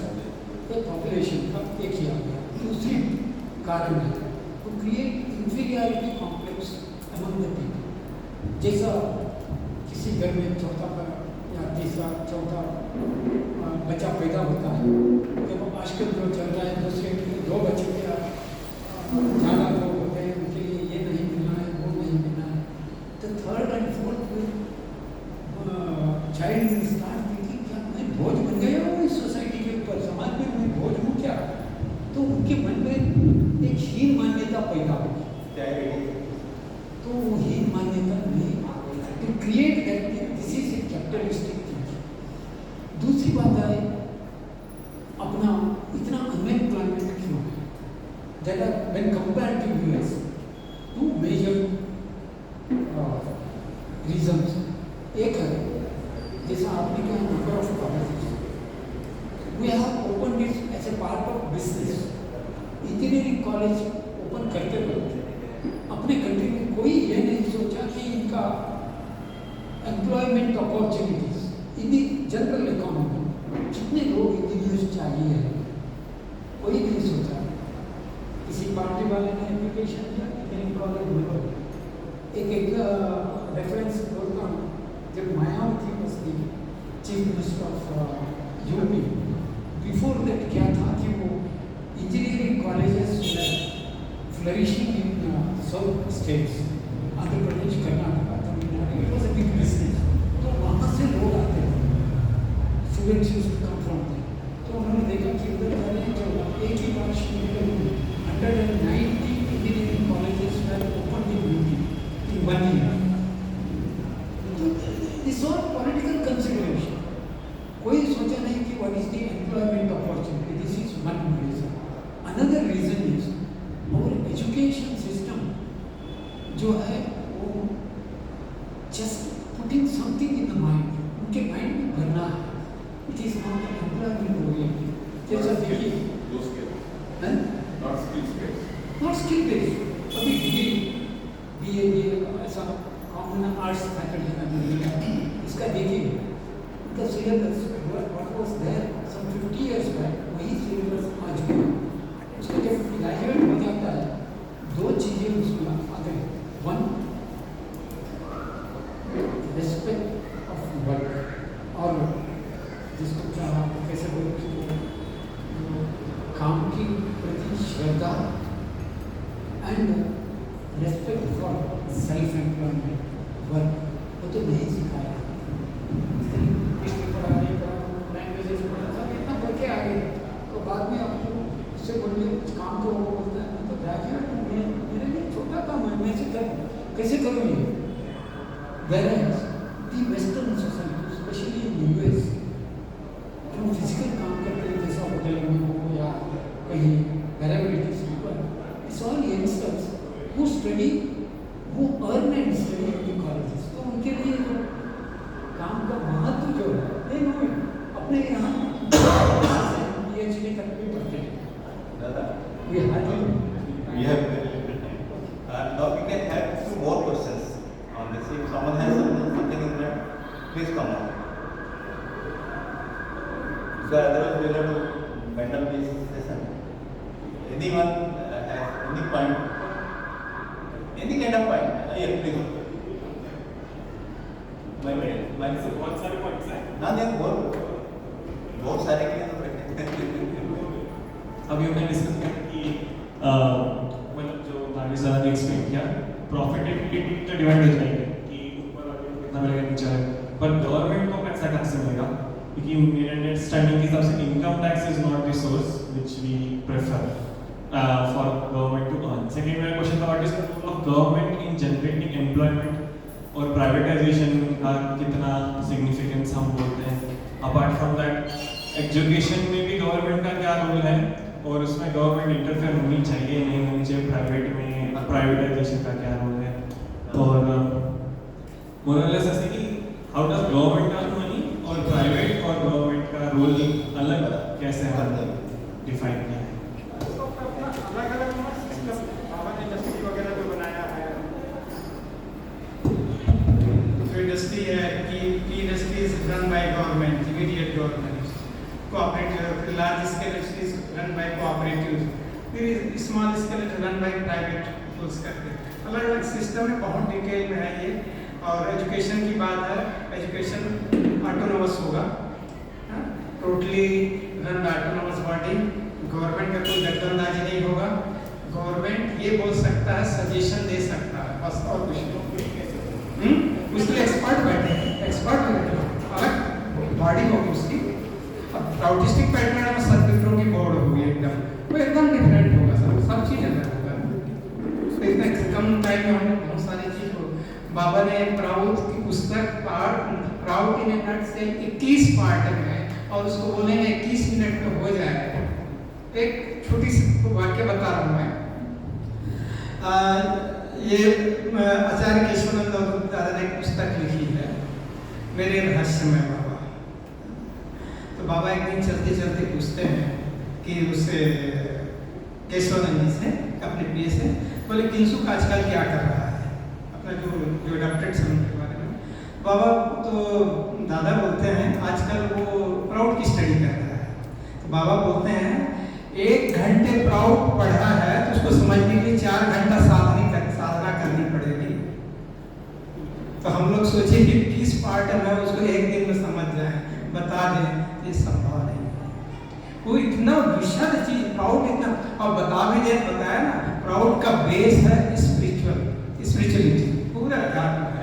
तो पॉपुलेशन का एक ही आ गया. दूसरी कारण है to create inferiority complex among the people. जैसा किसी घर में चौथा या तीसरा चौथा बच्चा पैदा होता है, जब आजकल जो चल रहा है दूसरे 2 बच्चे के ज़्यादा लोग होते हैं, उनके लिए ये नहीं मिलना है, वो नहीं मिलना है, तो 3rd and 4th child start thinking, क्या मैं बोझ बन गया हूँ इस सोसाइटी के ऊपर, समाज में मैं बोझ हूँ क्या. तो उनके मन में एक हीन मान्यता पैदा होगी. तो वो हीन मान्यता नहीं, to create that this is a capitalistic thinking. दूसरी बात है अपना इतना अनएम्प्लॉयमेंट क्यों है. That are when compared to US, 2 major reasons. एक है जैसा आपने कहा number of colleges, we have open it as a part of business. Engineering college open करते वक्त अपने कंट्री में कोई ये नहीं सोचा कि इनका employment opportunities in the general economy, कितने लोग इंजीनियर्स चाहिए है, कोई नहीं सोचा. किसी पार्टी वाले ने एप्लीकेशन किया, इंजीनियरिंग कॉलेज मिला. एक रेफरेंस बोलता हूँ, जब Mayawati was the chief minister of UP, before that क्या था कि वो engineering colleges flourishing in south states, Andhra Pradesh, Karnataka, Tamil Nadu, it was a big business. तो वहाँ से लोग आते थे. Students used to come from there. तो उन्होंने देखा कि उधर वाले जो एक ही वर्ष में 190 engineering colleges were open in 1 year। This all political consideration. कोई सोचा नहीं कि what is the employment opportunity. This is one reason. Another reason is our education system जो है वो just putting something in the mind, उनके mind में भरना है। It is not employment oriented. जैसा देखिए नॉट स्किल बेस्ड। अभी बीए ऐसा कॉमन आर्ट्स फैकल्टी में लिखा इसका देखिए the syllabus what was there some 50 years back, वही सिलेबस आज भी। उसका जब ग्रेजुएट हो जाता है दो चीज़ें उसमें आ गई। वन, रिस्पेक्ट ऑफ वर्क, और जिसको क्या कैसे बोलते हैं काम की प्रति श्रद्धा and respect for self employment work, वो तो नहीं सिखाया। लैंग्वेजेस पढ़ा था इतना पढ़ के आ गए, तो बाद में आपको उससे बोलिए कुछ काम करो, वो बोलता है मैं तो ग्रेजुएट हूँ, मेरे लिए छोटा काम है, मैं से कैसे करूँ ये। Whereas the Western society, especially in US, जो फिजिकल काम करते हैं जैसा होटल में हो या कहीं पैरामेडिक्स पर, it's all youngsters who study, who earn and study in the colleges। तो उनके लिए जो काम का महत्व जो है नहीं वो अपने यहाँ PhD तक भी पढ़ते हैं। Now we can have two more questions on this. If someone has something in mind, please come on. So otherwise we will have to wind up this session. Anyone has any point? Any kind of point? Yeah, please. My बहुत सारे points हैं। ना नहीं बहुत सारे के अभी हमने डिस्कस किया कि मतलब जो नागेश सर ने एक्सप्लेन किया प्रॉफिटेबिलिटी तो डिवाइड हो जाएगी कि ऊपर वाले को कितना मिलेगा नीचे वाले, पर गवर्नमेंट को पैसा कहाँ से मिलेगा? क्योंकि मेरे अंडरस्टैंडिंग के हिसाब से income tax is not the source which we prefer for government to earn. Second मेरा क्वेश्चन था what is the role of government in generating employment, और प्राइवेटाइजेशन का कितना सिग्निफिकेंस हम बोलते हैं। अपार्ट फ्रॉम दैट एजुकेशन में भी गवर्नमेंट का क्या रोल है, और उसमें गवर्नमेंट इंटरफेयर होनी चाहिए नहीं होनी चाहिए, प्राइवेट में प्राइवेटाइजेशन का क्या रोल है, और मोरलेस ऐसे कि how does government earn money और प्राइवेट और गवर्नमेंट का रोल अलग कैसे डिफाइन किया है। अलग अलग सिस्टम बाबा ने इंडस्ट्री वगैरह जो बनाया है, जो इंडस्ट्री है की industry is run by government, immediate government, cooperative, large scale industries run by cooperatives, फिर small scale run by private schools करके अलग अलग सिस्टम है, बहुत डिटेल में है ये। और एजुकेशन की बात है, एजुकेशन ऑटोनोमस होगा, totally run by autonomous body, government का कोई दखलंदाजी नहीं होगा। गवर्नमेंट ये बोल सकता है, सजेशन दे सकता है, बस और कुछ नहीं। उसके लिए एक्सपर्ट बैठे हैं, एक्सपर्ट अलग बॉडी होगी उसकी। ऑटिस्टिक पैटर्न में सर्किटों की बोर्ड होगी एकदम, वो एकदम डिफरेंट होगा, सब चीज़ अलग होगा। तो इतने कम टाइम में हमने बहुत सारी चीज़ को, बाबा ने प्राउड की पुस्तक प्राउड इन ए नट से 21 पार्ट में है, और उसको बोलेंगे 21 मिनट में हो जाएगा। एक छोटी सी वाक्य बता रहा हूँ मैं। ये आचार्य केशवानंद दादा ने पुस्तक लिखी है, मेरे रहस्यमय बाबा। तो बाबा एक दिन चलते चलते पूछते हैं कि उससे केशवानंद जी से, अपने प्रिय से, बोले किंसुक आजकल क्या कर रहा है, अपना जो डॉक्टरेट समझने के बारे में। बाबा तो दादा बोलते हैं आजकल वो प्राउड की स्टडी कर रहा है। तो बाबा बोलते हैं 1 घंटे प्राउड पढ़ा है तो उसको समझने के लिए 4 घंटा साधना करनी पड़ेगी। तो हम लोग सोचे कि 20 पार्ट है उसको एक दिन में समझ जाए, बता दें, ये संभव नहीं है। वो इतना विशाल चीज प्राउड इतना, और बता भी दे, बताया ना, प्राउड का बेस है स्पिरिचुअलिटी पूरा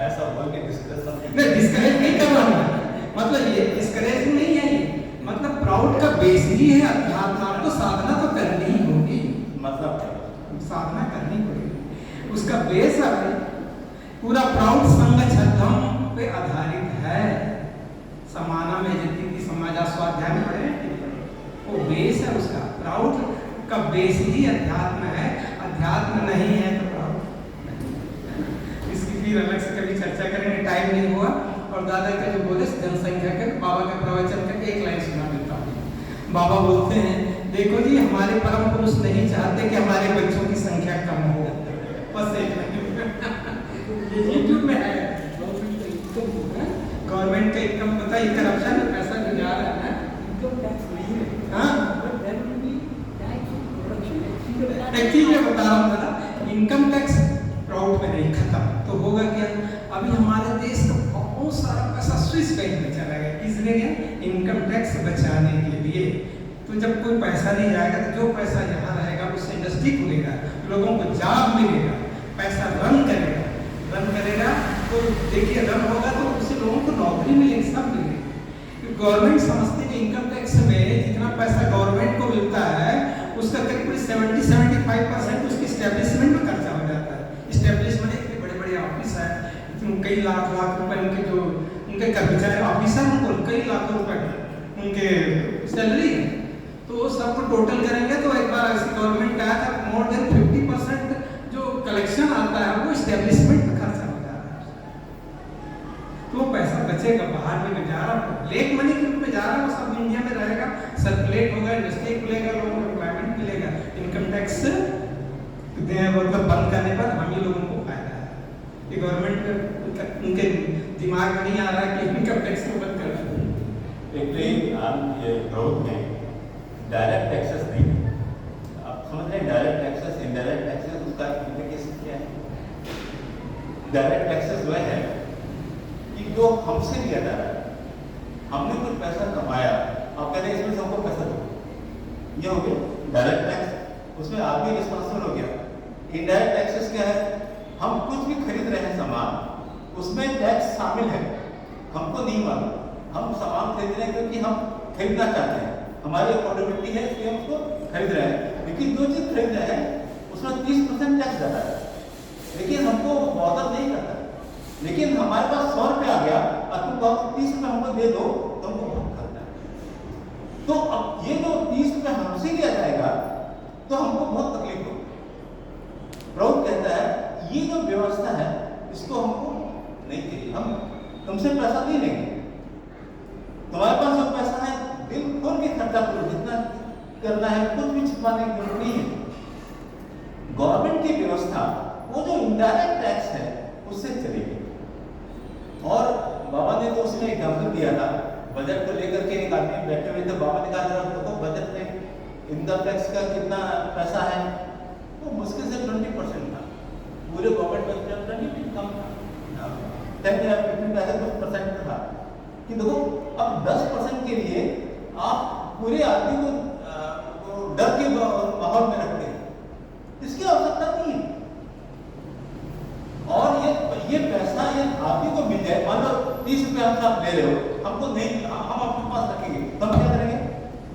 ऐसा बोल के डिस्कस नहीं, डिस्करेज नहीं कर रहा हूँ, मतलब ये डिस्करेज नहीं है, यही है अध्यात्म। आपको साधना तो करनी ही होगी, मतलब साधना करनी पड़ेगी। उसका बेस है पूरा प्राउड संग छद्धम पे आधारित है। समाना में जितनी समाजा स्वाध्याय में पढ़े वो बेस है उसका। प्राउड का बेस ही अध्यात्म है। अध्यात्म नहीं है तो प्राउड नहीं। इसकी फिर अलग से कभी चर्चा करेंगे, टाइम नहीं हुआ। और दादा के जो बोले जनसंख्या के, बाबा के प्रवचन का एक लाइन सुना देता हूँ। बाबा बोलते हैं, देखो जी हमारे परम पुरुष नहीं चाहते कि हमारे बच्चों की संख्या कम हो। बस एक यूट्यूब में है। गवर्नमेंट का इनकम पता है, करप्शन में पैसा जो जा रहा है इनकम टैक्स नहीं है। हाँ एक चीज मैं बता रहा हूँ दादा, इनकम टैक्स प्राउड में नहीं खत्म तो होगा क्या? अभी हमारे देश का बहुत सारा पैसा स्विस बैंक में चला गया। किसने गया? इनकम टैक्स बचाने के लिए। तो जब कोई पैसा नहीं जाएगा तो जो पैसा यहाँ रहेगा उससे इंडस्ट्री खुलेगा, लोगों को जॉब मिलेगा, पैसा रन करेगा। तो देखिए रन होगा तो उससे लोगों को नौकरी मिलेगी, सब मिलेगी। गवर्नमेंट समझती है इनकम टैक्स में जितना पैसा गवर्नमेंट को मिलता है उसका करीब 70-75% उसकी स्टैब्लिशमेंट में खर्चा हो जाता है। स्टैब्लिशमेंट इतने बड़े ऑफिस है, कई लाख रुपए उनके जो उनके कर्मचारी ऑफिसर उनको कई लाखों रुपए उनके सैलरी है। तो वो सबको टोटल करेंगे तो एक बार ऐसी गवर्नमेंट का था मोर देन 50% जो कलेक्शन आता है वो स्टैब्लिशमेंट में खर्चा हो जा रहा है। तो वो पैसा बचेगा, बाहर में जा रहा है, ब्लैक मनी के रूप में जा रहा है, वो सब इंडिया में रहेगा, सर्कुलेट होगा, इंडस्ट्री खुलेगा, लोगों को एम्प्लॉयमेंट मिलेगा। इनकम टैक्स मतलब बंद करने पर हम ही लोगों को फायदा है। ये गवर्नमेंट उनके दिमाग में नहीं आ रहा है कि इनकम टैक्स को बंद कर दें। ये ग्रोथ में डायरेक्ट टैक्सेस नहीं है। आप समझ रहे हैं डायरेक्ट टैक्सेस, इनडायरेक्ट टैक्सेस, उसका इम्प्लीकेशन क्या है? डायरेक्ट टैक्सेस वह है कि जो हमसे लिया जा रहा है, हमने कुछ पैसा कमाया, आप कहते हैं इसमें से हमको पैसा दो, ये हो गया डायरेक्ट टैक्स, उसमें आप भी रिस्पॉन्सिबल हो गया। इनडायरेक्ट टैक्सेस क्या है? हम कुछ भी खरीद रहे हैं सामान, उसमें टैक्स शामिल है, हमको नहीं मालूम, हम सामान खरीद रहे हैं क्योंकि हम खरीदना चाहते हैं, हमारी अफोर्डेबिलिटी है इसलिए हम उसको खरीद रहे हैं। लेकिन जो चीज़ खरीद रहे हैं उसमें 30% टैक्स जाता है, लेकिन हमको बॉदर नहीं करता। लेकिन हमारे पास 100 रुपये आ गया और तुम कहो 30 रुपये हमको दे दो तो हमको बहुत खर्चा है। तो अब ये जो 30 रुपये हमसे लिया जाएगा तो हमको बहुत तकलीफ होगी। प्रभु कहता है ये जो व्यवस्था है इसको हमको नहीं चाहिए, हम तुमसे पैसा नहीं लेंगे, तुम्हारे पास जो पैसा है दिल खोल के खर्चा करो, जितना करना है, कुछ भी छिपाने की जरूरत नहीं है। गवर्नमेंट की व्यवस्था वो जो इनडायरेक्ट टैक्स है उससे चलेगी। और बाबा ने तो उसमें एग्जाम्पल दिया था, बजट को लेकर के एक आदमी बैठे हुए थे, बाबा ने कहा जरा देखो बजट में इनकम टैक्स का कितना पैसा है, वो मुश्किल से 20% था, पूरे गवर्नमेंट बजट में 20% कम था, 10-15% था। कि देखो अब 10% के लिए आप पूरे आदमी को डर के माहौल में रखते हैं, इसकी आवश्यकता नहीं है। और ये पैसा ये आदमी को मिल जाए, मान लो 30 रुपये हमसे आप ले रहे हो, हमको नहीं, हम अपने पास रखेंगे, तो हम क्या करेंगे?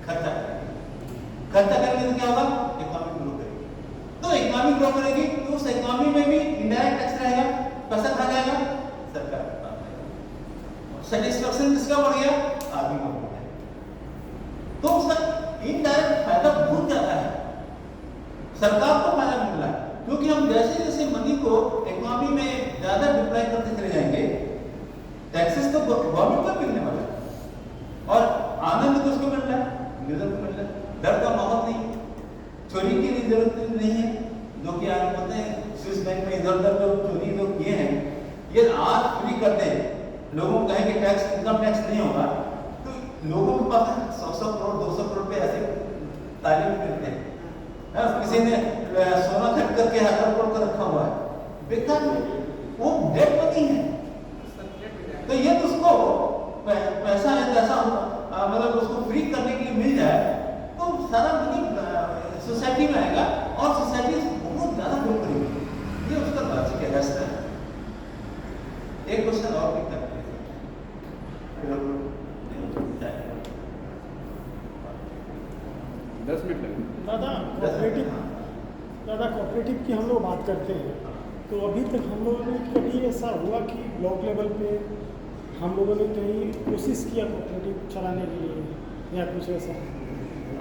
खर्चा करेंगे। खर्चा करेंगे तो क्या होगा? इकोनॉमी ग्रो करेगी। तो इकोनॉमी ग्रो करेगी तो उस इकोनॉमी में भी इनडायरेक्ट टैक्स रहेगा, पैसा कहाँ जाएगा? सरकार के पास जाएगा। सेटिस्फेक्शन किसका बढ़ गया? आदमी का बढ़ गया। तो उसका इनडायरेक्ट फायदा बहुत ज्यादा है, सरकार को फायदा मिल रहा है, क्योंकि हम जैसे जैसे मनी को इकोनॉमी में ज्यादा डिप्लॉय करते चले जाएंगे, टैक्सेस तो गवर्नमेंट को मिलने वाला है और आनंद तो उसको मिल रहा है, यूजर को मिल रहा है, डर का माहौल नहीं, चोरी की भी जरूरत नहीं है। जो कि आप बोलते हैं स्विस बैंक में इधर उधर जो चोरी जो किए हैं, ये आज फ्री कर दें, लोगों को कहें कि टैक्स इनकम टैक्स नहीं होगा, तो लोगों के पास 100 करोड़ 200 करोड़ रुपए ऐसे तालीम करते हैं। किसी ने सोना खरीद करके 1000 करोड़ का रखा हुआ है, बेकार वो डेट मनी है। तो ये तो उसको पैसा है, ऐसा मतलब उसको फ्री करने के लिए मिल जाए तो सारा मनी सोसाइटी में आएगा और सोसाइटी बहुत ज्यादा ग्रो करेगी। ये उसका लॉजिक है, रास्ता है। एक क्वेश्चन और भी करते हैं। 10 मिनट लगे। दादा कोऑपरेटिव की हम लोग बात करते हैं, तो अभी तक हम लोगों ने कभी ऐसा हुआ कि ब्लॉक लेवल पे हम लोगों ने कहीं कोशिश किया कोऑपरेटिव चलाने के लिए या कुछ ऐसा?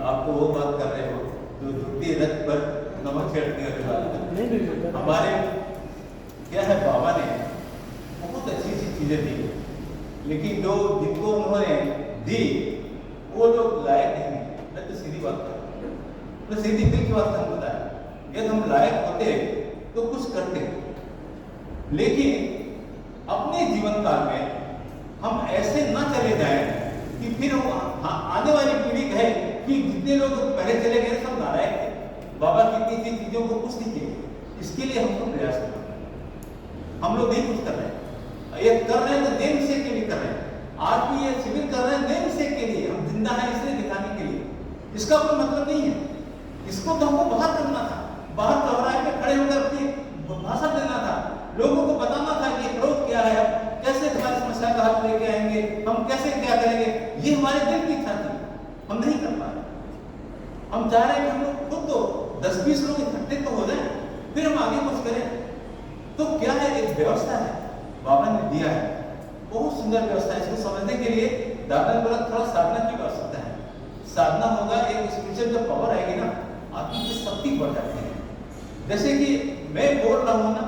आपको वो बात कर रहे हो जो झूठी रथ पर नमक छिड़कने वाली बात। नहीं हमारे क्या है, बाबा ने बहुत अच्छी अच्छी चीजें दी, लेकिन जो जिनको उन्होंने दी वो लोग लायक नहीं। मैं तो सीधी बात कर रहा हूँ, मैं सीधी दिल की बात नहीं बताया। यदि हम लायक होते तो कुछ करते, लेकिन अपने जीवन काल में हम ऐसे ना चले जाएं कि फिर आने वाली पीढ़ी कहे कि जितने लोग पहले चले गए सब नालायक थे, बाबा कितनी सी चीजों को कुछ नहीं किए। इसके लिए हमको प्रयास करना है। हम लोग नहीं कुछ कर रहे हैं, ये कर रहे हैं तो नेम सेक के लिए कर रहे हैं। आज भी ये शिविर कर रहे हैं नेम सेक के लिए, हम जिंदा हैं इसलिए दिखाने के लिए। इसका कोई मतलब नहीं है। इसको तो हमको बाहर करना था, बाहर चौराहे पे खड़े होकर अपनी भाषण देना था, लोगों को बताना था कि क्रोध क्या है, कैसे हमारी समस्या का हल लेके आएंगे, हम कैसे क्या करेंगे। ये हमारे दिल की इच्छा थी, हम नहीं कर पाए। हम चाह रहे हैं कि हम लोग खुद तो 10-20 लोग इकट्ठे तो हो जाए, फिर हम आगे कुछ करें। तो क्या है, एक व्यवस्था है बाबा ने दिया है, बहुत सुंदर व्यवस्था है। इसको समझने के लिए दादा ने बोला थोड़ा साधना की आवश्यकता है। साधना होगा, एक स्पिरिचुअल जब पावर आएगी ना, आत्मा की शक्ति बढ़ जाती है। जैसे कि मैं बोल रहा हूँ ना,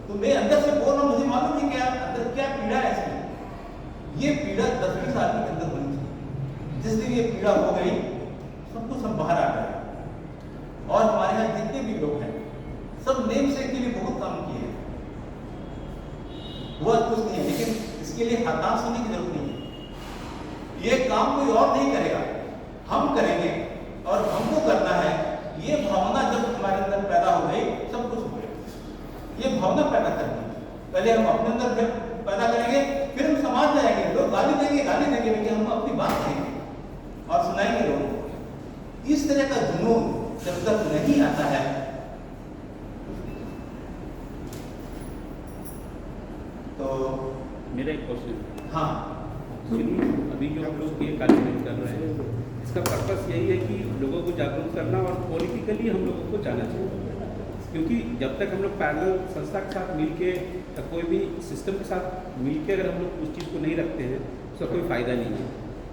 तो मैं अंदर से बोल रहा हूँ, मुझे मालूम नहीं क्या अंदर क्या पीड़ा है इसमें। ये पीड़ा 10-20 आदमी के अंदर होनी चाहिए। जिस दिन ये पीड़ा हो गई, सब कुछ हम बाहर आ गए। और हमारे यहाँ जितने भी लोग हैं सब नेम सेक के लिए बहुत काम किए हैं, वो कुछ नहीं है, लेकिन इसके लिए हताश होने की जरूरत नहीं है। ये काम कोई और नहीं करेगा, हम करेंगे, और हमको करना है। ये भावना जब हमारे अंदर पैदा हो गई, सब कुछ हो गया। ये भावना पैदा करनी है, पहले हम अपने अंदर पैदा करेंगे, फिर हम समाज में आएंगे। लोग गाली देंगे, लेकिन हम अपनी बात कहेंगे और सुनाएंगे लोगों को। इस तरह का जुनून जब तक नहीं आता है, तो मेरा एक क्वेश्चन। हाँ, अभी जो हम लोग ये कार्यक्रम कर रहे हैं, इसका पर्पस यही है कि लोगों को जागरूक करना और पॉलिटिकली हम लोगों को जाना चाहिए। क्योंकि जब तक हम लोग पैरेलल संस्था के साथ मिलके या कोई भी सिस्टम के साथ मिलके अगर हम लोग उस चीज़ को नहीं रखते हैं, उसका कोई फ़ायदा नहीं है।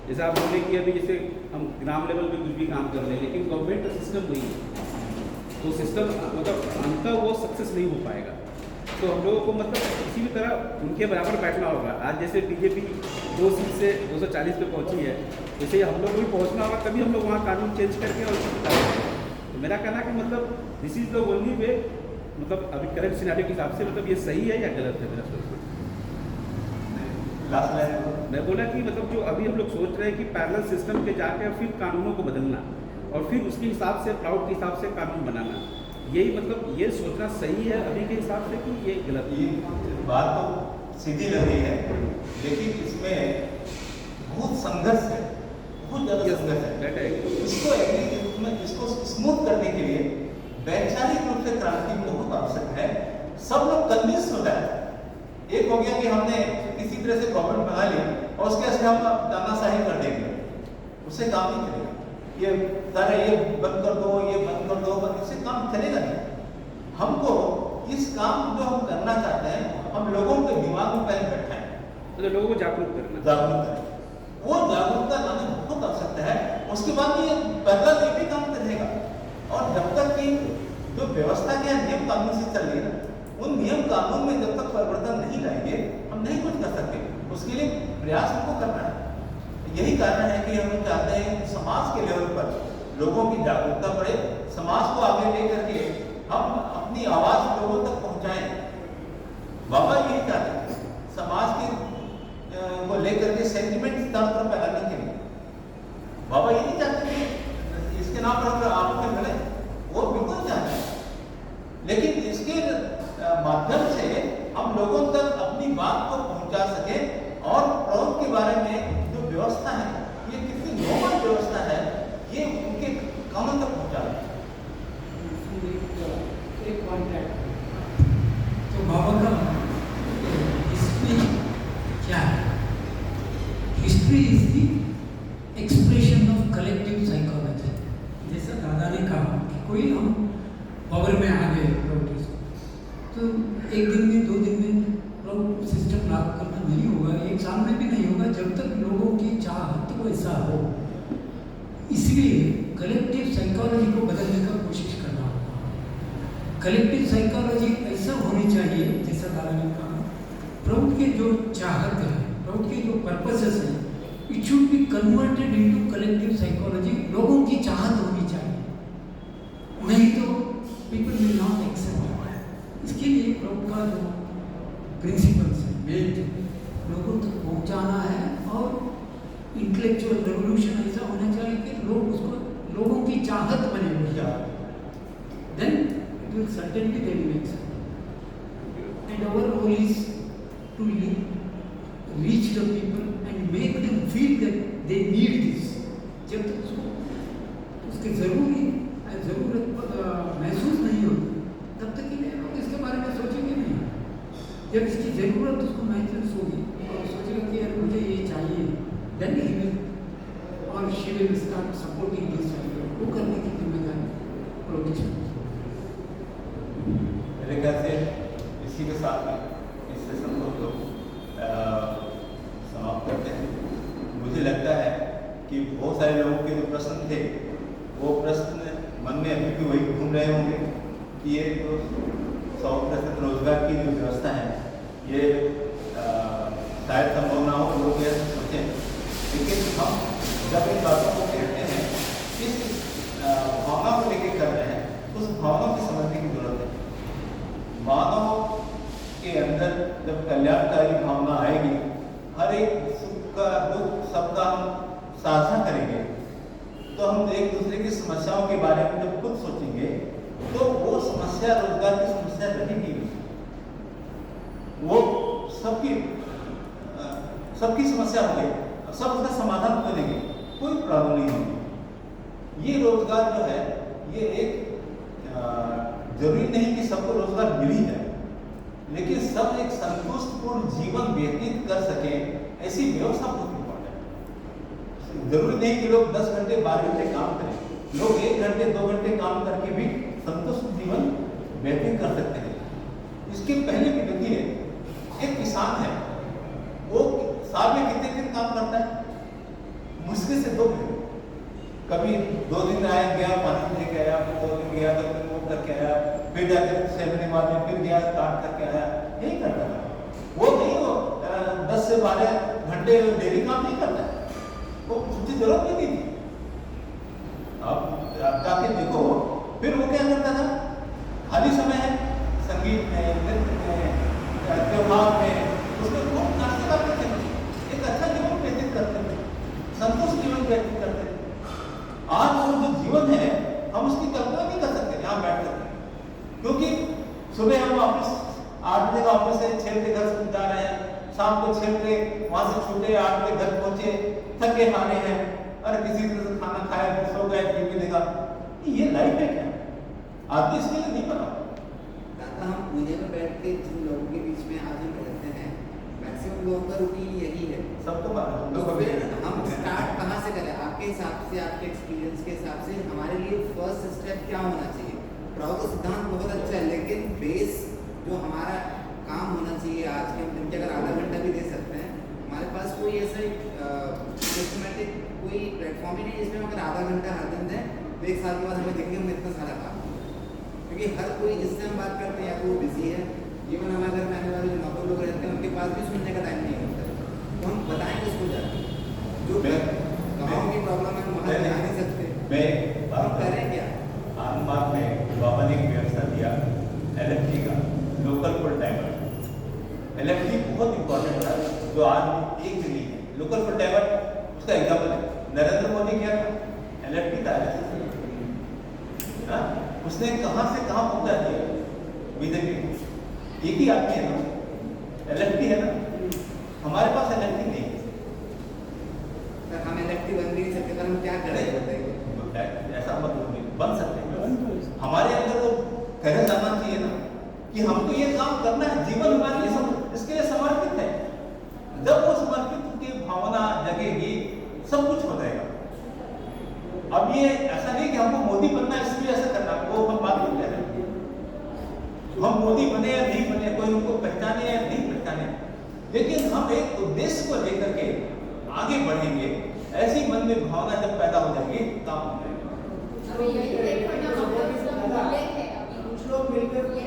जैसे आप बोले कि अभी जैसे हम ग्राम लेवल पे कुछ भी काम कर रहे हैं, लेकिन गवर्नमेंट का सिस्टम वही है, तो सिस्टम मतलब अंततः वो सक्सेस नहीं हो पाएगा। तो हम लोगों को मतलब किसी भी तरह उनके बराबर बैठना होगा। आज जैसे बीजेपी 2 सीट से 240 पे पहुंची है, वैसे हम लोग को भी पहुंचना होगा, तभी हम लोग वहाँ कानून चेंज करके और तो मेरा कहना है कि मतलब this is the only way, मतलब अभी करंट सिनेरियो के हिसाब से मतलब ये सही है या गलत है मेरा सोच। मैं बोला कि मतलब जो अभी हम लोग सोच रहे हैं कि पैरेलल सिस्टम पे जाकर फिर कानूनों को बदलना और फिर उसके हिसाब से प्राउड के हिसाब से कानून बनाना, यही मतलब ये सोचना सही है अभी के हिसाब से कि ये गलत है? ये बात तो सीधी लग रही है, लेकिन इसमें बहुत संघर्ष है, बहुत ज़्यादा संघर्ष है। इसको स्मूथ करने के लिए वैचारिक रूप से क्रांति बहुत आवश्यक है। सब लोग कन्विंस हो जाए। एक हो गया कि हमने किसी तरह से गवर्नमेंट बना ली और उसके से हम तानाशाही कर देंगे, उससे काम नहीं चलेगा। ये सारे ये बंद कर दो, ये बंद कर दो, इससे काम चलेगा नहीं। हमको इस काम जो हम करना चाहते हैं, हम लोगों के दिमाग में पहले बैठाएं, तो लोगों को जागरूक करें। वो जागरूकता लाने बहुत आवश्यकता है। उसके बाद ये पहला भी काम करेगा। और जब तक कि जो व्यवस्था के नियम कानून से चल रही है, उन नियम कानून में जब तक परिवर्तन नहीं लाएंगे, हम नहीं कुछ कर सकते। उसके लिए प्रयास हमको करना है। यही कारण है कि हम चाहते हैं कि समाज के लेवल पर लोगों की जागरूकता बढ़े, समाज को आगे लेकर के हम अपनी आवाज लोगों तक पहुंचाएं। बाबा यही चाहते हैं, समाज के को लेकर के सेंटिमेंट तंत्र फैलाने के लिए। बाबा ये नहीं चाहते कि इसके नाम पर हम आपस में लड़े, वो बिल्कुल चाहते हैं, लेकिन इसके माध्यम से हम लोगों तक अपनी बात को पहुंचा सके और प्रौद्योगिकी के बारे में जो व्यवस्था है, ये कितनी नॉर्मल व्यवस्था है, ये उनके कानों तक पहुंचा दें। तो बाबा का कोई हम पावर में आ गए प्रॉपर्टीज तो एक दिन में 2 दिन में सिस्टम लागू करना नहीं होगा, 1 साल में भी नहीं होगा जब तक लोगों की चाहत वैसा हो। इसलिए कलेक्टिव साइकोलॉजी को बदलने का कोशिश करना होगा। कलेक्टिव साइकोलॉजी ऐसा होनी चाहिए जैसा दादा ने कहा, प्रभु के जो चाहत है, प्रभु के जो पर्पसेस है, it should be converted into collective psychology. लोगों की चाहत होनी चाहिए, नहीं तो पीपल विल नॉट एक्सेप्ट। इसके लिए प्रभु का जो प्रिंसिपल्स है, मेन लोगों तक पहुंचाना है और इंटेलेक्चुअल रेवोल्यूशन ऐसा होना चाहिए कि लोग उसको लोगों की चाहत बने हुए, then it will certainly they will accept. And our role is to reach the people and make them feel that they need this। जब तक उसकी ज़रूरत महसूस नहीं होती तब तक के लिए लोग इसके बारे में सोचेंगे नहीं। जब इसकी ज़रूरत उसको महसूस होगी और सोचेगा कि यार मुझे ये चाहिए, then he will or she will start supporting this idea। वो करने की जिम्मेदारी प्रोटेक्शन। मेरे ख्याल से इसी के साथ में इस सेशन को समाप्त करते हैं। मुझे लगता है कि बहुत सारे लोगों के जो प्रश्न थे वो प्रश्न मन में अभी भी वही घूम रहे होंगे कि ये तो 100% रोजगार की जो व्यवस्था है ये शायद संभव ना हो, लोग ये सोचें। लेकिन हम जब इन बातों को कहते हैं, इस भावना को लेकर कर रहे हैं, उस भावना को समझने की जरूरत है। मानव के अंदर जब कल्याणकारी भावना आएगी, हर एक सुख का दुख सबका हम साझा करेंगे, तो हम एक दूसरे की समस्याओं के बारे में जब खुद सोचेंगे तो वो समस्या रोजगार की समस्या रहेगी, वो सबकी समस्या होगी, सब उसका समाधान करेंगे, कोई प्रॉब्लम नहीं होगी। ये रोजगार जो है ये एक जरूरी नहीं कि सबको रोजगार मिल ही जाए, लेकिन सब एक संतुष्टपूर्ण जीवन व्यतीत कर सके ऐसी व्यवस्था बहुत इंपॉर्टेंट है। जरूरी नहीं कि लोग 10 घंटे 12 घंटे काम करें, लोग 1 घंटे 2 घंटे काम करके भी संतुष्ट जीवन व्यतीत कर सकते हैं। इसके पहले भी देखिए, एक किसान है, वो साल में कितने दिन काम करता है? मुश्किल से 2 दिन। कभी 2 दिन आया गया पानी लेके आया, 2 दिन गया तो फिर वो करके आया, फिर जाकर 6 महीने बाद में फिर गया काट करके आया, यही करता है वो। नहीं वो 10 से 12 घंटे डेली काम नहीं करता है, वो उसकी जरूरत नहीं थी। अब जाके देखो, फिर वो क्या करता था? खाली समय है, संगीत में, नृत्य में, त्योहार में, उसमें खूब नाचते करते थे, एक अच्छा जीवन व्यतीत करते थे, संतुष्ट जीवन व्यतीत करते थे। आज वो जो जीवन है हम उसकी कल्पना नहीं कर सकते यहाँ बैठ करके, क्योंकि सुबह हम ऑफिस 8 बजे का ऑफिस से 6 बजे घर से जा रहे हैं, शाम को 6 बजे वहाँ से छूटे, 8 बजे घर पहुँचे, थके हारे हैं, अरे किसी तरह से खाना खाया, फिर सो गए, टीवी देखा। ये लाइफ है क्या? आदमी इसके लिए नहीं बना। दादा, हम पुणे में बैठ के जिन लोगों के बीच में आज हम रहते हैं, मैक्सिमम लोगों का रूटीन यही है। सबको हम स्टार्ट कहाँ से करें? आपके हिसाब से, आपके एक्सपीरियंस के हिसाब से हमारे लिए फर्स्ट स्टेप क्या होना चाहिए? प्रभु का सिद्धांत बहुत अच्छा है, लेकिन बेस जो हमारा काम होना चाहिए आज के दिन के, अगर आधा घंटा भी दे सकते हैं, हमारे पास कोई ऐसा सिस्टमेटिक कोई प्लेटफॉर्म ही नहीं जिसमें हम अगर आधा घंटा हर दिन दें तो 1 साल के बाद हमें देखेंगे हम इतना सारा काम। क्योंकि हर कोई जिससे हम बात करते हैं या तो वो बिजी है, इवन हमारे घर में आने वाले जो नौकर लोग रहते हैं उनके पास भी सुनने का टाइम नहीं होता है, तो हम बताएं किसको जाके? जो गाँव की प्रॉब्लम है वहाँ जा नहीं सकते, हम करें क्या? आनंद में बाबा ने एक व्यवस्था दिया LFT का, लोकल फुल टाइमर। LFT बहुत इंपॉर्टेंट है, जो आज एक नहीं है। लोकल फुल टाइमर उसका एग्जाम्पल है, नरेंद्र मोदी क्या था? LFT था, उसने कहाँ से कहाँ पहुँचा दिया बीजेपी। एक ही आदमी है ना, LFT है ना, हमारे पास LFT नहीं है। हम LFT बन भी नहीं सकते, तो हम क्या करें? ऐसा मतलब बन सकते हैं, हमारे अंदर तो कहना जाना चाहिए ना कि हमको ये काम करना है, जीवन हमारे लिए इसके लिए समर्पित है। जब वो समर्पित की भावना जगेगी, सब कुछ हो जाएगा। अब ये ऐसा नहीं कि हमको मोदी बनना इसलिए ऐसा करना करोड़पति बने या नहीं बने, कोई उनको पहचाने या नहीं पहचाने, लेकिन हम एक उद्देश्य को लेकर के आगे बढ़ेंगे, ऐसी मन में भावना जब पैदा हो जाएगी काम हो जाएगा। कुछ लोग मिलकर के